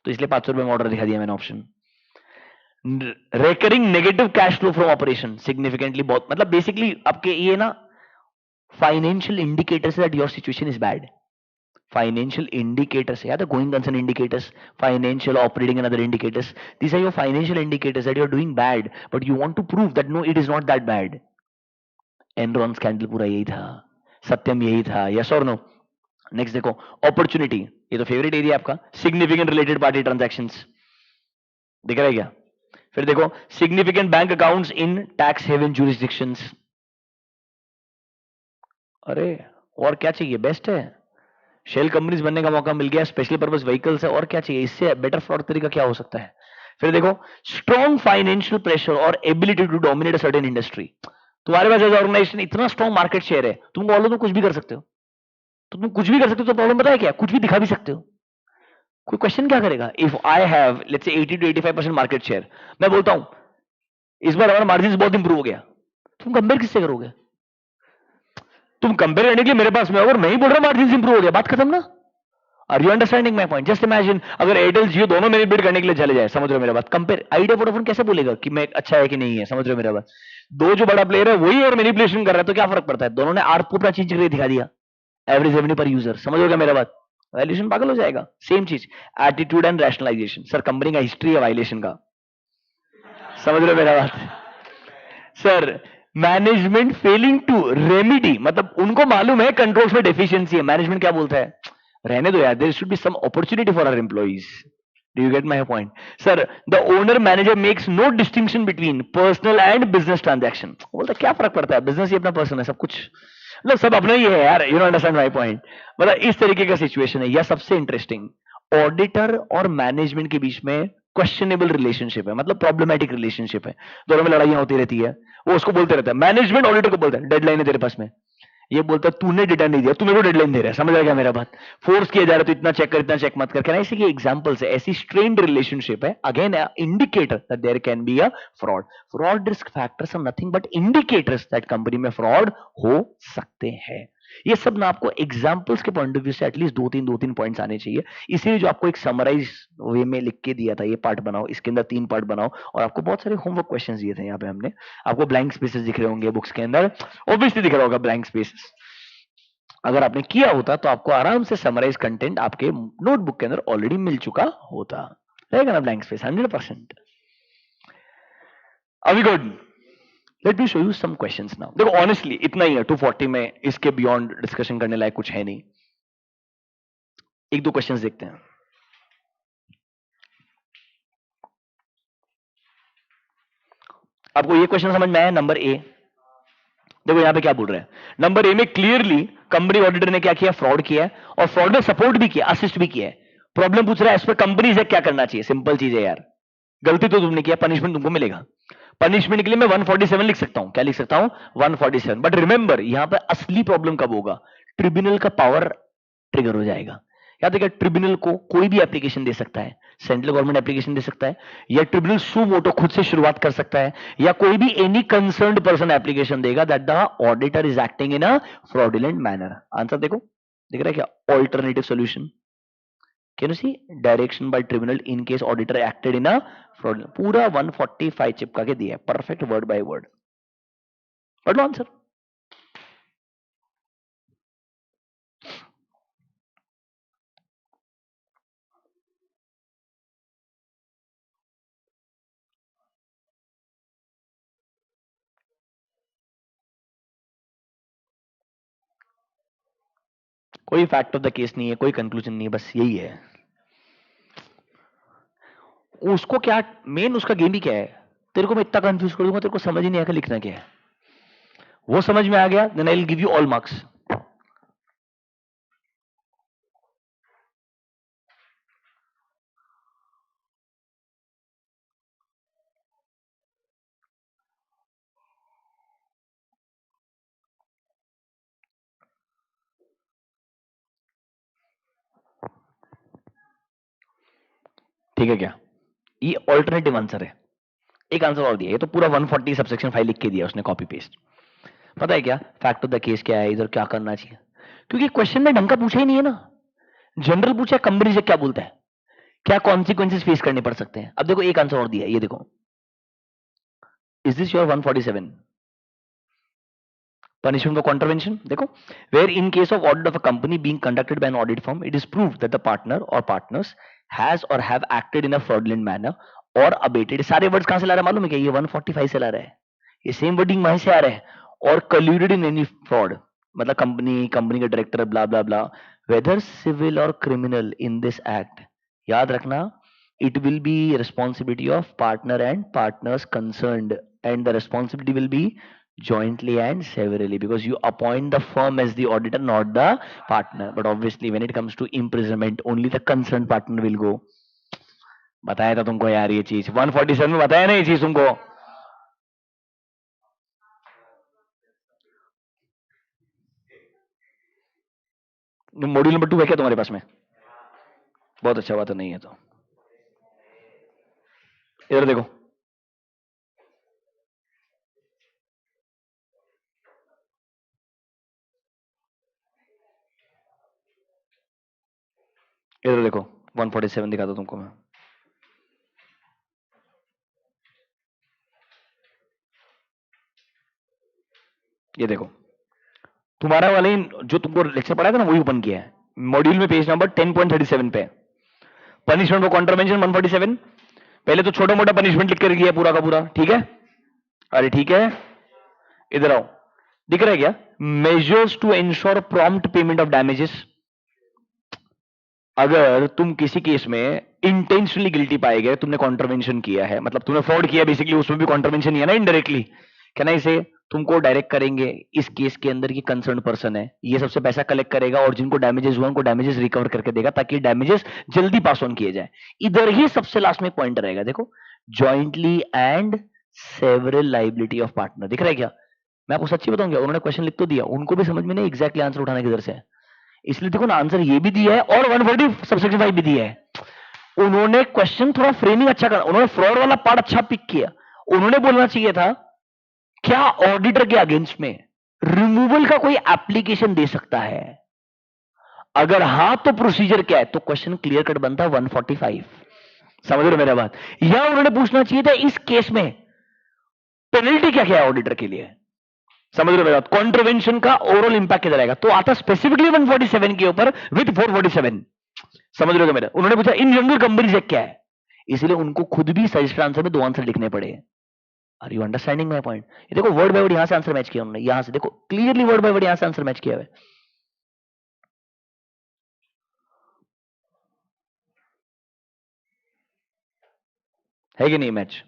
Speaker 1: तो इसलिए 500 रुपए में ऑर्डर दिखा दिया मैंने option. Recurring negative cash flow from operation significantly, बहुत मतलब बेसिकली आपके ये ना financial indicators that your situation is bad, financial indicators, yeah, the going concern indicators, financial, operating and other indicators, these are your financial indicators that you're doing bad but you want to prove that no it is not that bad। Enron scandal पूरा यही था, सत्यम यही था, yes और no? Next देखो opportunity, ये तो favourite area आपका, सिग्निफिकेंट रिलेटेड पार्टी ट्रांजैक्शंस, दिख रहा है क्या? फिर देखो significant bank accounts in tax haven jurisdictions, अरे और क्या चाहिए, बेस्ट है, शेल कंपनीज बनने का मौका मिल गया, स्पेशल पर्पस व्हीकल्स है, और क्या चाहिए, इससे बेटर फ्रॉड तरीका क्या हो सकता है? फिर देखो स्ट्रॉन्ग फाइनेंशियल प्रेशर और ability to dominate a certain industry, तुम्हारे पास एज ऑर्गेनाइजेशन इतना स्ट्रॉन्ग मार्केट शेयर है, तुम बोलो तो कुछ भी कर सकते हो, तो तुम कुछ भी कर सकते हो, तो प्रॉब्लम पता है क्या? कुछ भी दिखा भी सकते हो, कोई क्वेश्चन क्या करेगा? If I have let's say 80 to 85% market share, मैं बोलता हूं इस बार हमारा मार्जिन बहुत इंप्रूव हो गया, तुम कंपेयर किससे करोगे? तुम कंपेयर करने के लिए मेरे पास में, अगर मैं ही बोल रहा मार्जिन इंप्रूव हो गया, बात खत्म ना। Are you understanding my point? Just imagine अगर एयरटेल जियो दोनों मेरी बिड करने के लिए चले जाए, समझ रहे हो मेरा बात? कंपेयर आइडिया वोडाफोन कैसे बोलेगा कि मैं अच्छा है कि नहीं है, समझ रहे हो मेरा बात? दो जो बड़ा प्लेयर है वही और मैनिपुलेशन कर रहा है, तो क्या फर्क पड़ता है? दोनों ने आरपू अपना चेंज करके दिखा दिया, एवरेज रेवेन्यू पर यूजर, समझ रहे हो मेरा बात? वैल्यूएशन पागल हो जाएगा। सेम चीज attitude and rationalization, sir company का हिस्ट्री है वायलेशन का, समझ रहे हो मेरा बात? Sir management failing to remedy, मतलब उनको मालूम है कंट्रोल्स में डेफिशिएंसी है, मैनेजमेंट क्या बोलता है, रहने दो यार, there should be some opportunity for our employees. Do you get my point? Sir the owner manager makes no distinction between personal and business transaction, बोलता क्या फर्क पड़ता है, बिजनेस ही अपना पर्सन है, सब कुछ मतलब सब अपना ही है यार, you know understand my point? मतलब इस तरीके का सिचुएशन है। या सबसे इंटरेस्टिंग, ऑडिटर और मैनेजमेंट के बीच में क्वेश्चनेबल रिलेशनशिप है, मतलब प्रॉब्लमेटिक रिलेशनशिप है, दोनों में लड़ाइयां होती रहती है, वो उसको बोलते रहता है, मैनेजमेंट ऑडिटर को बोलता है डेडलाइन है तेरे पास में, ये बोलता है तूने डेटा नहीं दिया, तू मेरे को डेडलाइन दे रहा है, समझ रहा मेरा बात? फोर्स किया जा रहा है, तो इतना चेक कर इतना चेक मत कर, कहना इसी के एग्जांपल्स है, ऐसी स्ट्रेन्ड रिलेशनशिप है, again indicator that there can be a fraud. Fraud risk factors are nothing but indicators that company में फ्रॉड हो सकते हैं। ये सब ना आपको एग्जांपल्स के पॉइंट ऑफ व्यू से एटलीस्ट दो तीन पॉइंट्स आने चाहिए, इसीलिए जो आपको एक समराइज वे में लिख के दिया था, ये पार्ट बनाओ, इसके अंदर 3 पार्ट बनाओ, और आपको बहुत सारे होमवर्क क्वेश्चंस दिए थे यहाँ पे हमने, आपको ब्लैंक स्पेसेस दिख रहे होंगे बुक्स के अंदर, ऑब्वियसली दिख रहा होगा ब्लैंक स्पेसेस, अगर आपने किया होता तो आपको आराम से समराइज कंटेंट आपके नोटबुक के अंदर ऑलरेडी मिल चुका होता, रहेगा ना ब्लैंक स्पेस 100%। अभी good, let me show you some questions now. देखो ऑनेस्टली इतना ही है 240 में, इसके बियॉन्ड डिस्कशन करने लायक कुछ है नहीं, एक दो क्वेश्चंस देखते हैं। आपको ये क्वेश्चन समझ में आया? नंबर ए, देखो यहां पे क्या बोल रहे हैं, नंबर ए में क्लियरली कंपनी ऑडिटर ने क्या किया, फ्रॉड किया है, और फ्रॉड में सपोर्ट भी किया, असिस्ट भी किया है। प्रॉब्लम पूछ रहा है इस पर कंपनी से क्या करना चाहिए, सिंपल चीज है यार, गलती तो तुमने किया, पनिशमेंट तुमको मिलेगा। पनिशमेंट के लिए मैं 147 लिख सकता हूं, क्या लिख सकता हूं, 147, बट रिमेंबर यहां पर असली प्रॉब्लम कब होगा, ट्रिब्यूनल का पावर ट्रिगर हो जाएगा। याद रखिए ट्रिब्यूनल को कोई भी एप्लीकेशन दे सकता है, सेंट्रल गवर्नमेंट एप्लीकेशन दे सकता है, या ट्रिब्यूनल सू मोटो खुद से शुरुआत कर सकता है, या कोई भी एनी कंसर्न्ड पर्सन एप्लीकेशन देगा that the auditor is acting in a fraudulent manner. Answer देखो, दिख रहा है क्या, alternative solution, can you see direction by tribunal in case auditor acted in a fraud, पूरा 145 चिपका के दिया है, परफेक्ट वर्ड बाय वर्ड। पढ़ लो आंसर। कोई फैक्ट ऑफ द केस नहीं है, कोई कंक्लूजन नहीं है, बस यही है। उसको क्या मेन उसका गेम ही क्या है, तेरे को मैं इतना कंफ्यूज कर दूंगा तेरे को समझ ही नहीं आएगा लिखना क्या है। वो समझ में आ गया, then I will give you all marks. ठीक है क्या, ये ऑल्टरनेटिव आंसर है। एक आंसर और दिया, ये तो पूरा 140 सबसेक्शन 5 लिख के दिया उसने कॉपी पेस्ट। पता है क्या फैक्ट ऑफ द केस क्या है, इधर क्या करना चाहिए, क्योंकि क्वेश्चन में ढंग का पूछा ही नहीं है ना। जनरल पूछा, कंपनी से क्या बोलता है, क्या कॉन्सिक्वेंसेस फेस करने पड़ सकते हैं। अब देखो एक आंसर और दिया है, ये देखो, is this your 147 punishment for contravention? देखो, where in case of audit of a company being conducted by an audit firm, it is proved that the partner or partners has or have acted in a fraudulent manner or abated, सारे words कहां से ला रहा है मालूम है क्या, ये 145 से ला रहा है, ये सेम वर्डिंग वहीं से आ रहा है। और colluded in any fraud, मतलब कंपनी का director blah blah blah, whether civil or criminal in this act, याद रखना, it will be responsibility of partner and partners concerned, and the responsibility will be jointly and severally, because you appoint the firm as the auditor, not the partner. But obviously when it comes to imprisonment, only the concerned partner will go. बताया था तुमको यार ये चीज 147 में, बताया ना ये चीज तुमको। मॉड्यूल नंबर 2 है क्या तुम्हारे पास में? बहुत अच्छा बात है, नहीं है तो इधर देखो, इधर देखो 147 दिखा दो तुमको मैं। ये देखो तुम्हारा वाले जो तुमको लेक्चर पढ़ाया था ना, वही ओपन किया है, मॉड्यूल में पेज नंबर 10.37 पे पनिशमेंट फॉर कॉन्ट्रावेंशन 147। पहले तो छोटा मोटा पनिशमेंट लिख कर दिया पूरा का पूरा, ठीक है। अरे ठीक है, इधर आओ, दिख रहा है क्या, measures to ensure prompt payment of damages. अगर तुम किसी केस में इंटेंशनली गिल्टी पाए गए, तुमने कॉन्ट्रवेंशन किया है, मतलब तुमने फ्रॉड किया बेसिकली, उसमें भी कॉन्ट्रवेंशन ही है ना इनडायरेक्टली, क्या ना, इसे तुमको डायरेक्ट करेंगे इस केस के अंदर की कंसर्न पर्सन है, ये सबसे पैसा कलेक्ट करेगा और जिनको डैमेजेस हुआ उनको डैमेजेस रिकवर करके देगा, ताकि डैमेजेस जल्दी पास ऑन किए जाए। इधर ही सबसे लास्ट में एक पॉइंट रहेगा, देखो, jointly and several liability of partner, दिख रहा है क्या। मैं आपको सच्ची बताऊंगा, उन्होंने क्वेश्चन लिख तो दिया, उनको भी समझ में नहीं एग्जैक्टली आंसर उठाने किधर से है, इसलिए देखो ना आंसर ये भी दिया है और 140 सबसेक्शन 5 भी दिया है। उन्होंने क्वेश्चन थोड़ा फ्रेमिंग अच्छा करा, उन्होंने फ्रॉड वाला पार्ट अच्छा पिक किया। उन्होंने बोलना चाहिए था क्या ऑडिटर के अगेंस्ट में रिमूवल का कोई एप्लीकेशन दे सकता है, अगर हां तो प्रोसीजर क्या है, तो क्वेश्चन क्लियर कट बनता 145। समझ रहे हो मेरा बात, या उन्होंने पूछना चाहिए था इस केस में पेनल्टी क्या क्या है ऑडिटर के लिए। समझ रहे हो मेरा बात, कॉन्ट्रवेंशन का ओवरऑल इंपैक्ट किधर आएगा, तो आता स्पेसिफिकली 147 के ऊपर विद 447। समझ रहे हो मेरा, उन्होंने पूछा इन जनरल कंपनी से क्या है, इसलिए उनको खुद भी सजेस्टेड आंसर में 2 आंसर लिखने पड़े। Are you understanding my point. ये देखो वर्ड बाय वर्ड यहां से आंसर मैच किया उन्होंने, यहां से देखो क्लियरली वर्ड बाय वर्ड यहां से आंसर मैच किया है कि नहीं मैच।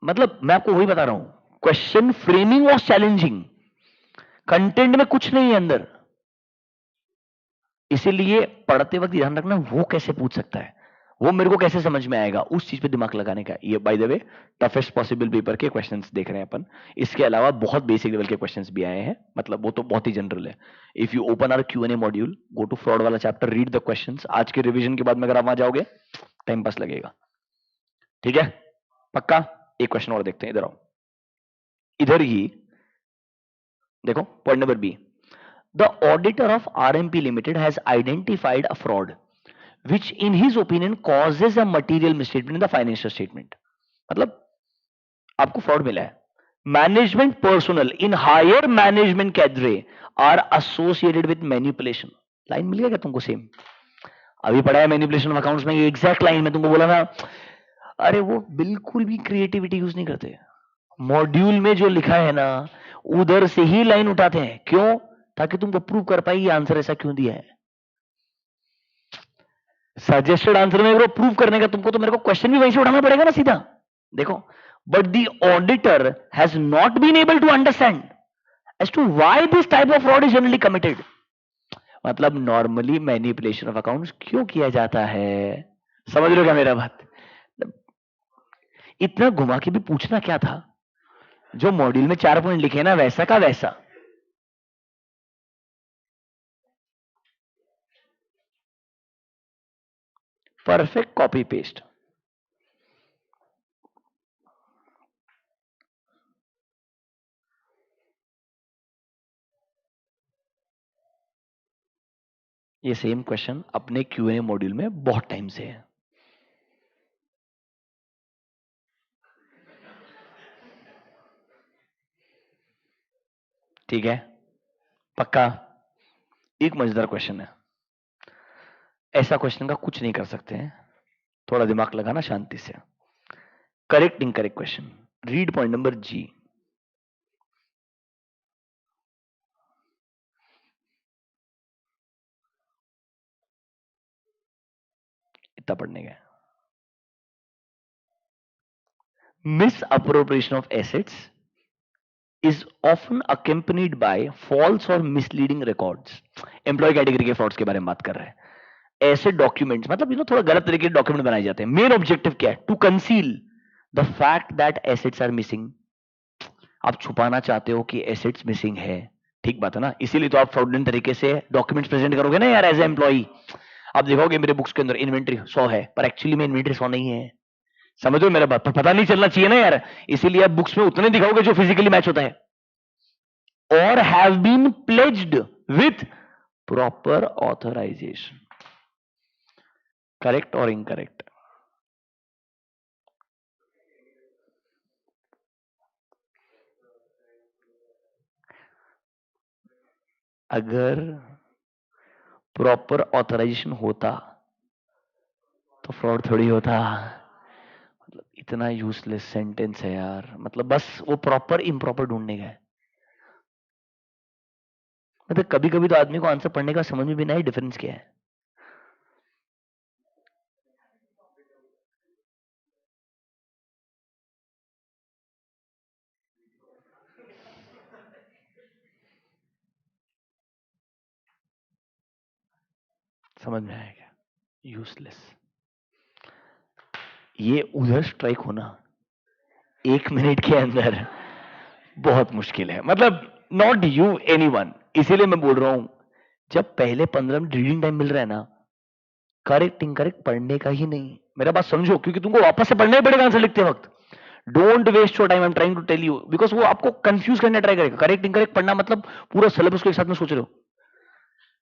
Speaker 1: मतलब मैं आपको वही बता रहा हूं, question framing was challenging, content में कुछ नहीं है अंदर, इसीलिए पढ़ते वक्त ध्यान रखना वो कैसे पूछ सकता है, वो मेरे को कैसे समझ में आएगा, उस चीज पे दिमाग लगाने का। ये by the way toughest possible paper के क्वेश्चंस देख रहे हैं अपन, इसके अलावा बहुत बेसिक लेवल के क्वेश्चंस भी आए हैं, मतलब वो तो बहुत ही जनरल है। If you open our Q&A module, go to fraud वाला चैप्टर, रीड द क्वेश्चंस, आज के रिवीजन के बाद में अगर आप वहां जाओगे टाइम पास लगेगा, ठीक है पक्का। एक क्वेश्चन और देखते हैं, इधर आओ, इधर ही देखो point number B, the auditor of RMP limited has identified a fraud which in his opinion causes a material misstatement in the financial statement. मतलब आपको फ्रॉड मिला है. Management personnel in higher management cadre are associated with manipulation. Line मिल गया क्या तुमको? Same अभी पढ़ा है मैनिपुलेशन ऑफ अकाउंट्स में, ये एग्जैक्ट लाइन में तुमको बोला ना. अरे वो बिल्कुल भी क्रिएटिविटी यूज नहीं करते. मॉड्यूल में जो लिखा है ना उधर से ही लाइन उठाते हैं. क्यों? ताकि तुमको प्रूव कर पाए ये आंसर ऐसा क्यों दिया है. सजेस्टेड आंसर में प्रूव करने का तुमको तो मेरे को क्वेश्चन भी वहीं से उठाना पड़ेगा ना सीधा. देखो, but the auditor has not been able to understand as to why this type of fraud is generally committed. मतलब नॉर्मली मैनिपुलेशन ऑफ अकाउंट्स क्यों किया जाता है? समझ लो क्या मेरा बात? इतना घुमा के भी पूछना क्या था? जो मॉड्यूल में 4 पॉइंट लिखे ना वैसा का वैसा. Perfect copy paste. ये सेम क्वेश्चन अपने क्यूएनए मॉड्यूल में बहुत टाइम से है. ठीक है, पक्का. एक मजेदार क्वेश्चन है. ऐसा क्वेश्चन का कुछ नहीं कर सकते हैं. थोड़ा दिमाग लगाना शांति से. Correct incorrect question. Read point number G. इतना पढ़ने गए. Misappropriation of assets is often accompanied by false or misleading records. Employee category के फ्रॉड्स के बारे में बात कर रहे हैं. ऐसे डॉक्यूमेंट्स मतलब थोड़ा गलत तरीके के डॉक्यूमेंट बनाए जाते हैं. मेन ऑब्जेक्टिव क्या है? To conceal the fact that assets are missing. आप छुपाना चाहते हो कि एसेट्स मिसिंग है. ठीक बात है ना? इसीलिए तो आप फ्रॉडलेंट तरीके से डॉक्यूमेंट्स प्रेजेंट करोगे ना यार एज ए एम्प्लॉय. आप देखोगे मेरे बुक्स के अंदर इन्वेंट्री 100 है पर एक्चुअली में इन्वेंट्री 100 नहीं है. समझो मेरा बात? पर पता नहीं चलना चाहिए ना यार. इसीलिए आप बुक्स में उतने दिखाओगे जो फिजिकली मैच होता है. और have been pledged with proper authorization. Correct और इनकरेक्ट? अगर प्रॉपर ऑथराइजेशन होता तो फ्रॉड थोड़ी होता. मतलब इतना यूजलेस सेंटेंस है यार. मतलब बस वो प्रॉपर इम्प्रॉपर ढूंढने गए. मतलब कभी कभी तो आदमी को आंसर पढ़ने का समझ में भी नहीं डिफरेंस क्या है. समझ में आएगा? यूजलेस. ये उधर स्ट्राइक होना 1 मिनट के अंदर बहुत मुश्किल है. मतलब नॉट यू एनीवन. इसीलिए मैं बोल रहा हूं जब पहले 15 मिनट रीडिंग टाइम मिल रहा है ना, करेक्ट इनकरेक्ट पढ़ने का ही नहीं. मेरा बात समझो, क्योंकि तुमको वापस से पढ़ना ही पड़ेगा आंसर लिखते वक्त. Don't waste your time. I am trying to tell you because वो आपको कंफ्यूज करने ट्राई करेगा. करेक्ट इनकरेक्ट पढ़ना मतलब पूरा सिलेबस को एक साथ में सोच रहे हो.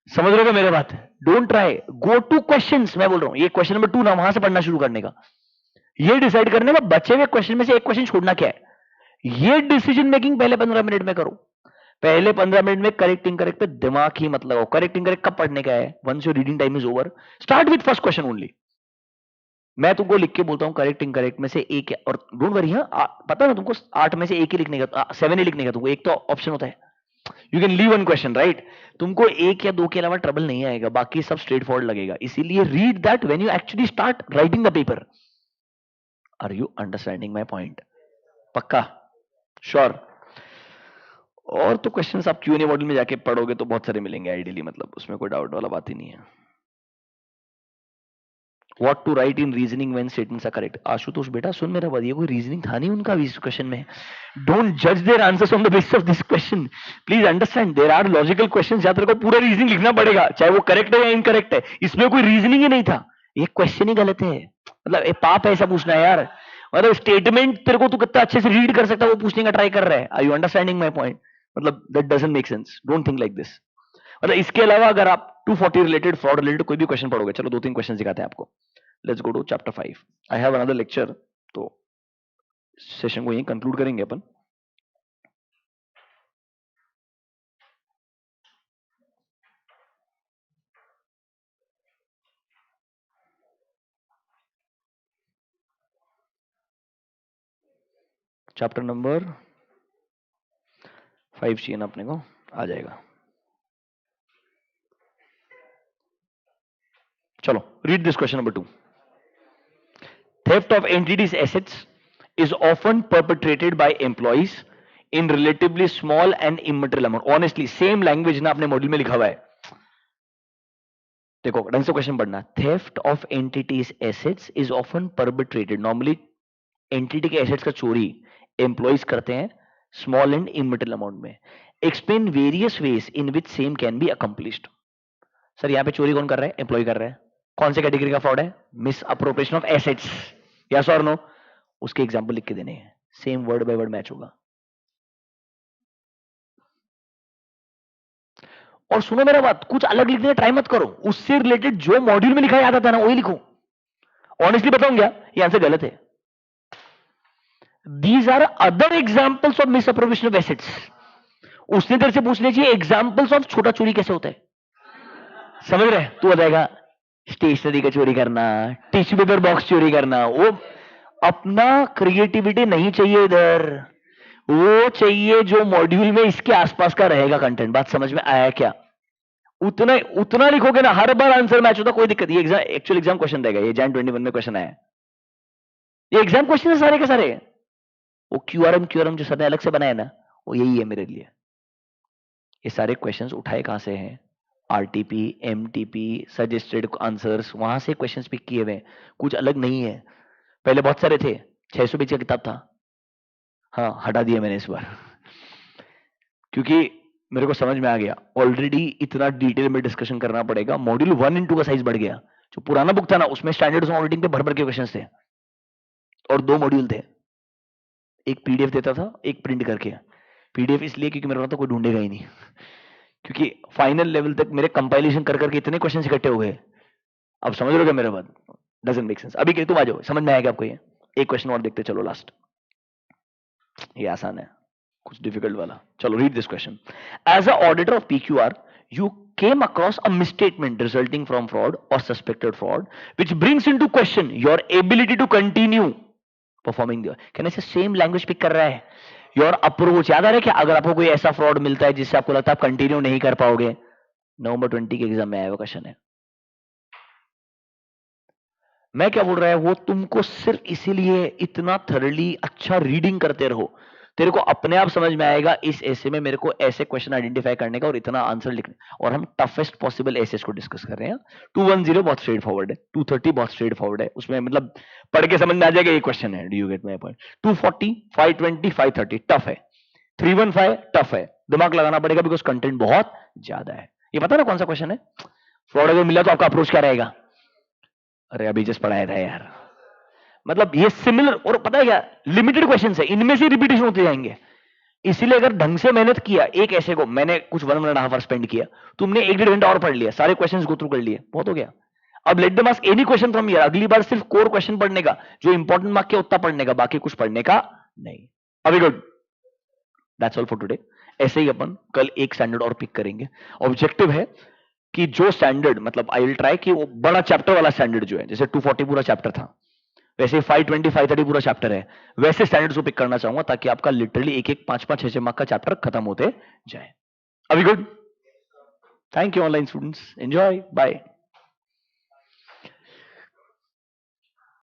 Speaker 1: समझ रहे हो मेरे बात? Don't try. Go two questions. मैं बोल रहा हूं ये क्वेश्चन नंबर 2 ना, वहां से पढ़ना शुरू करने का. ये डिसाइड करने का बचे हुए क्वेश्चन में से एक क्वेश्चन छोड़ना क्या है. ये डिसीजन मेकिंग पहले 15 मिनट में करो. पहले 15 मिनट में करेक्ट इनकरेक्ट पे दिमाग ही मत लगाओ. करेक्ट इनकरेक्ट कब पढ़ने का है? Once your reading time is over, start with first question only. मैं तुमको लिख के बोलता हूं करेक्ट इनकरेक्ट में से एक है. और डोंट वरी, पता ना तुमको 8 में से एक ही लिखने का, 7 ही लिखने का. तुमको एक तो ऑप्शन होता है. You can leave one question right. तुमको 1 या 2 के अलावा ट्रबल नहीं आएगा. बाकी सब स्ट्रेट फॉरवर्ड लगेगा. इसीलिए read that when you actually start writing the paper. Are you understanding my point? पक्का? श्योर? और तो क्वेश्चंस आप क्यूएनए मॉड्यूल में जाके पढ़ोगे तो बहुत सारे मिलेंगे आइडियली. मतलब उसमें कोई डाउट वाला बात ही नहीं है. What to write in reasoning when statements are correct. Ashutosh बेटा सुन मेरा बात, ये कोई रीजनिंग था नहीं उनका इस क्वेश्चन में. डोंट जज their answers on the basis of this question. Please understand there are logical questions. या तेरे को पूरा रीजनिंग लिखना पड़ेगा चाहे वो करेक्ट है या इनकरेक्ट है. इसमें कोई रीजनिंग ही नहीं था. ये क्वेश्चन ही गलत है. मतलब ये पाप है ऐसा पूछना है यार. मतलब स्टेटमेंट तेरे को तू कितना अच्छे से रीड कर सकता है वो पूछने का ट्राई कर रहा है. Are you understanding my point? मतलब that doesn't make sense. Don't think like this. मतलब इसके अलावा अगर आप 240 रिलेटेड, फ्रॉड रिलेटेड कोई भी क्वेश्चन पढ़ोगे, चलो 2-3 क्वेश्चन दिखाते हैं आपको. Let's go to chapter 5. I have another lecture, तो सेशन को यहीं कंक्लूड करेंगे अपन. चैप्टर नंबर 5 चाहिए ना अपने को, आ जाएगा. चलो, read this question number 2. Theft of entities' assets is often perpetrated by employees in relatively small and immaterial amount. Honestly, same language ना अपने मॉड्यूल में लिखा हुआ है. देखो ढंग से क्वेश्चन पढ़ना. Theft of entities' assets is often perpetrated. Normally, entity के एसेट्स का चोरी एम्प्लॉइज करते हैं स्मॉल एंड इमटेरियल अमाउंट में. Explain various ways in which same can be accomplished. Sir यहाँ पे चोरी कौन कर रहा है? एम्प्लॉय कर रहा है. कौन से कैटेगरी का फ्रॉड है? Miss appropriation of assets. Yes और नो? उसके एग्जांपल लिख के देने हैं, same word by word match होगा. और सुनो मेरा बात, कुछ अलग लिखने ट्राई मत करो. उससे रिलेटेड जो मॉड्यूल में लिखा याद आता है ना, वही लिखो. ऑनेस्टली बताऊं क्या, ये आंसर गलत है. These are other examples of misappropriation of assets. उसने तेरे से पूछने चाहिए एग्जाम्पल्स ऑफ छोटा चोरी कैसे होता है. समझ रहे? तू बताएगा स्टेशनरी का चोरी करना, टिश्यू पेपर बॉक्स चोरी करना. वो अपना क्रिएटिविटी नहीं चाहिए इधर, वो चाहिए जो मॉड्यूल में इसके आसपास का रहेगा कंटेंट. बात समझ में आया क्या? उतना उतना लिखोगे ना, हर बार आंसर मैच होता, कोई दिक्कत नहीं. एग्जाम एक्चुअल एग्जाम क्वेश्चन रहेगा. ये Jan 21 में क्वेश्चन आया. ये एग्जाम क्वेश्चन है सारे के सारे. वो क्यूआरएम जो सर ने अलग से बनाया ना, वो यही है मेरे लिए. ये सारे क्वेश्चंस उठाए कहां से हैं? आरटीपी, एमटीपी, सजेस्टेड आंसर्स, वहां से क्वेश्चंस पिक किए हुए. कुछ अलग नहीं है. पहले बहुत सारे थे, 600 पेज का किताब था. हाँ, हटा दिया मैंने इस बार क्योंकि मेरे को समझ में आ गया ऑलरेडी इतना डिटेल में डिस्कशन करना पड़ेगा. मॉड्यूल 1 और 2 का साइज बढ़ गया. जो पुराना बुक था ना, उसमें स्टैंडर्ड्स ऑडिटिंग पे भर भर के क्वेश्चंस थे और 2 मॉड्यूल थे. एक पीडीएफ देता था, एक प्रिंट करके. पीडीएफ इसलिए क्योंकि मेरे को कोई ढूंढेगा ही नहीं, क्योंकि फाइनल लेवल तक मेरे कंपाइलेशन कर करके इतने क्वेश्चन इकट्ठे हो गए. अब समझ लो क्या मेरा बात? Doesn't make sense. अभी तुम आ जाओ, समझ में आएगा आपको. ये एक क्वेश्चन और देखते चलो लास्ट. ये आसान है, कुछ डिफिकल्ट वाला. चलो read this question. As a auditor of PQR, you came across a misstatement resulting from fraud or suspected fraud which brings into question your ability to continue performing. कहने से सेम लैंग्वेज पिक कर रहा है. Your approach याद आ रहा है क्या? अगर आपको कोई ऐसा फ्रॉड मिलता है जिससे आपको लगता है आप कंटिन्यू नहीं कर पाओगे, नवंबर 20 के एग्जाम में आया हुआ क्वेश्चन है. मैं क्या बोल रहा है, वो तुमको सिर्फ इसीलिए इतना थरली अच्छा रीडिंग करते रहो, तेरे को अपने आप समझ में आएगा इस ऐसे में मेरे को ऐसे क्वेश्चन आइडेंटिफाई करने का और इतना आंसर लिखने. और हम टफेस्ट पॉसिबल एसेस को डिस्कस कर रहे हैं. 210 बहुत स्ट्रेट फॉरवर्ड है, 230 बहुत स्ट्रेट फॉरवर्ड है. उसमें मतलब पढ़ के समझ में आ जाएगा ये क्वेश्चन है. Do you get my point? 240, 520, 530 tough है. 315 टफ है, दिमाग लगाना पड़ेगा बिकॉज कंटेंट बहुत ज्यादा है. ये पता ना कौन सा क्वेश्चन है? फ्रॉड अगर मिला तो आपका अप्रोच क्या रहेगा? अरे अभी जस्ट पढ़ाया था यार. मतलब ये सिमिलर और पता है क्या, लिमिटेड क्वेश्चंस है, इनमें से रिपीटेशन होते जाएंगे. इसीलिए अगर ढंग से मेहनत किया, एक ऐसे को मैंने कुछ 1.5 आवर स्पेंड किया, तुमने 1-1.5 घंटा और पढ़ लिया, सारे क्वेश्चंस गो थ्रू कर लिए, बहुत हो गया. अब let them ask any question from here. अगली बार सिर्फ कोर क्वेश्चन पढ़ने का, जो इंपॉर्टेंट मार्क के उतना पढ़ने का, बाकी कुछ पढ़ने का नहीं. अभी good, that's all for today. ऐसे ही अपन कल एक स्टैंडर्ड और पिक करेंगे. ऑब्जेक्टिव है कि जो स्टैंडर्ड, मतलब आई विल ट्राई कि वो बड़ा चैप्टर वाला स्टैंडर्ड जो है, जैसे 240 पूरा चैप्टर था, वैसे 520, 530 पूरा चैप्टर है, वैसे स्टैंडर्ड्स को पिक करना चाहूंगा ताकि आपका लिटरली 1-1, 5-5, 6-6 मार्क का चैप्टर खत्म होते जाए. अभी good. Thank you online students, enjoy, bye.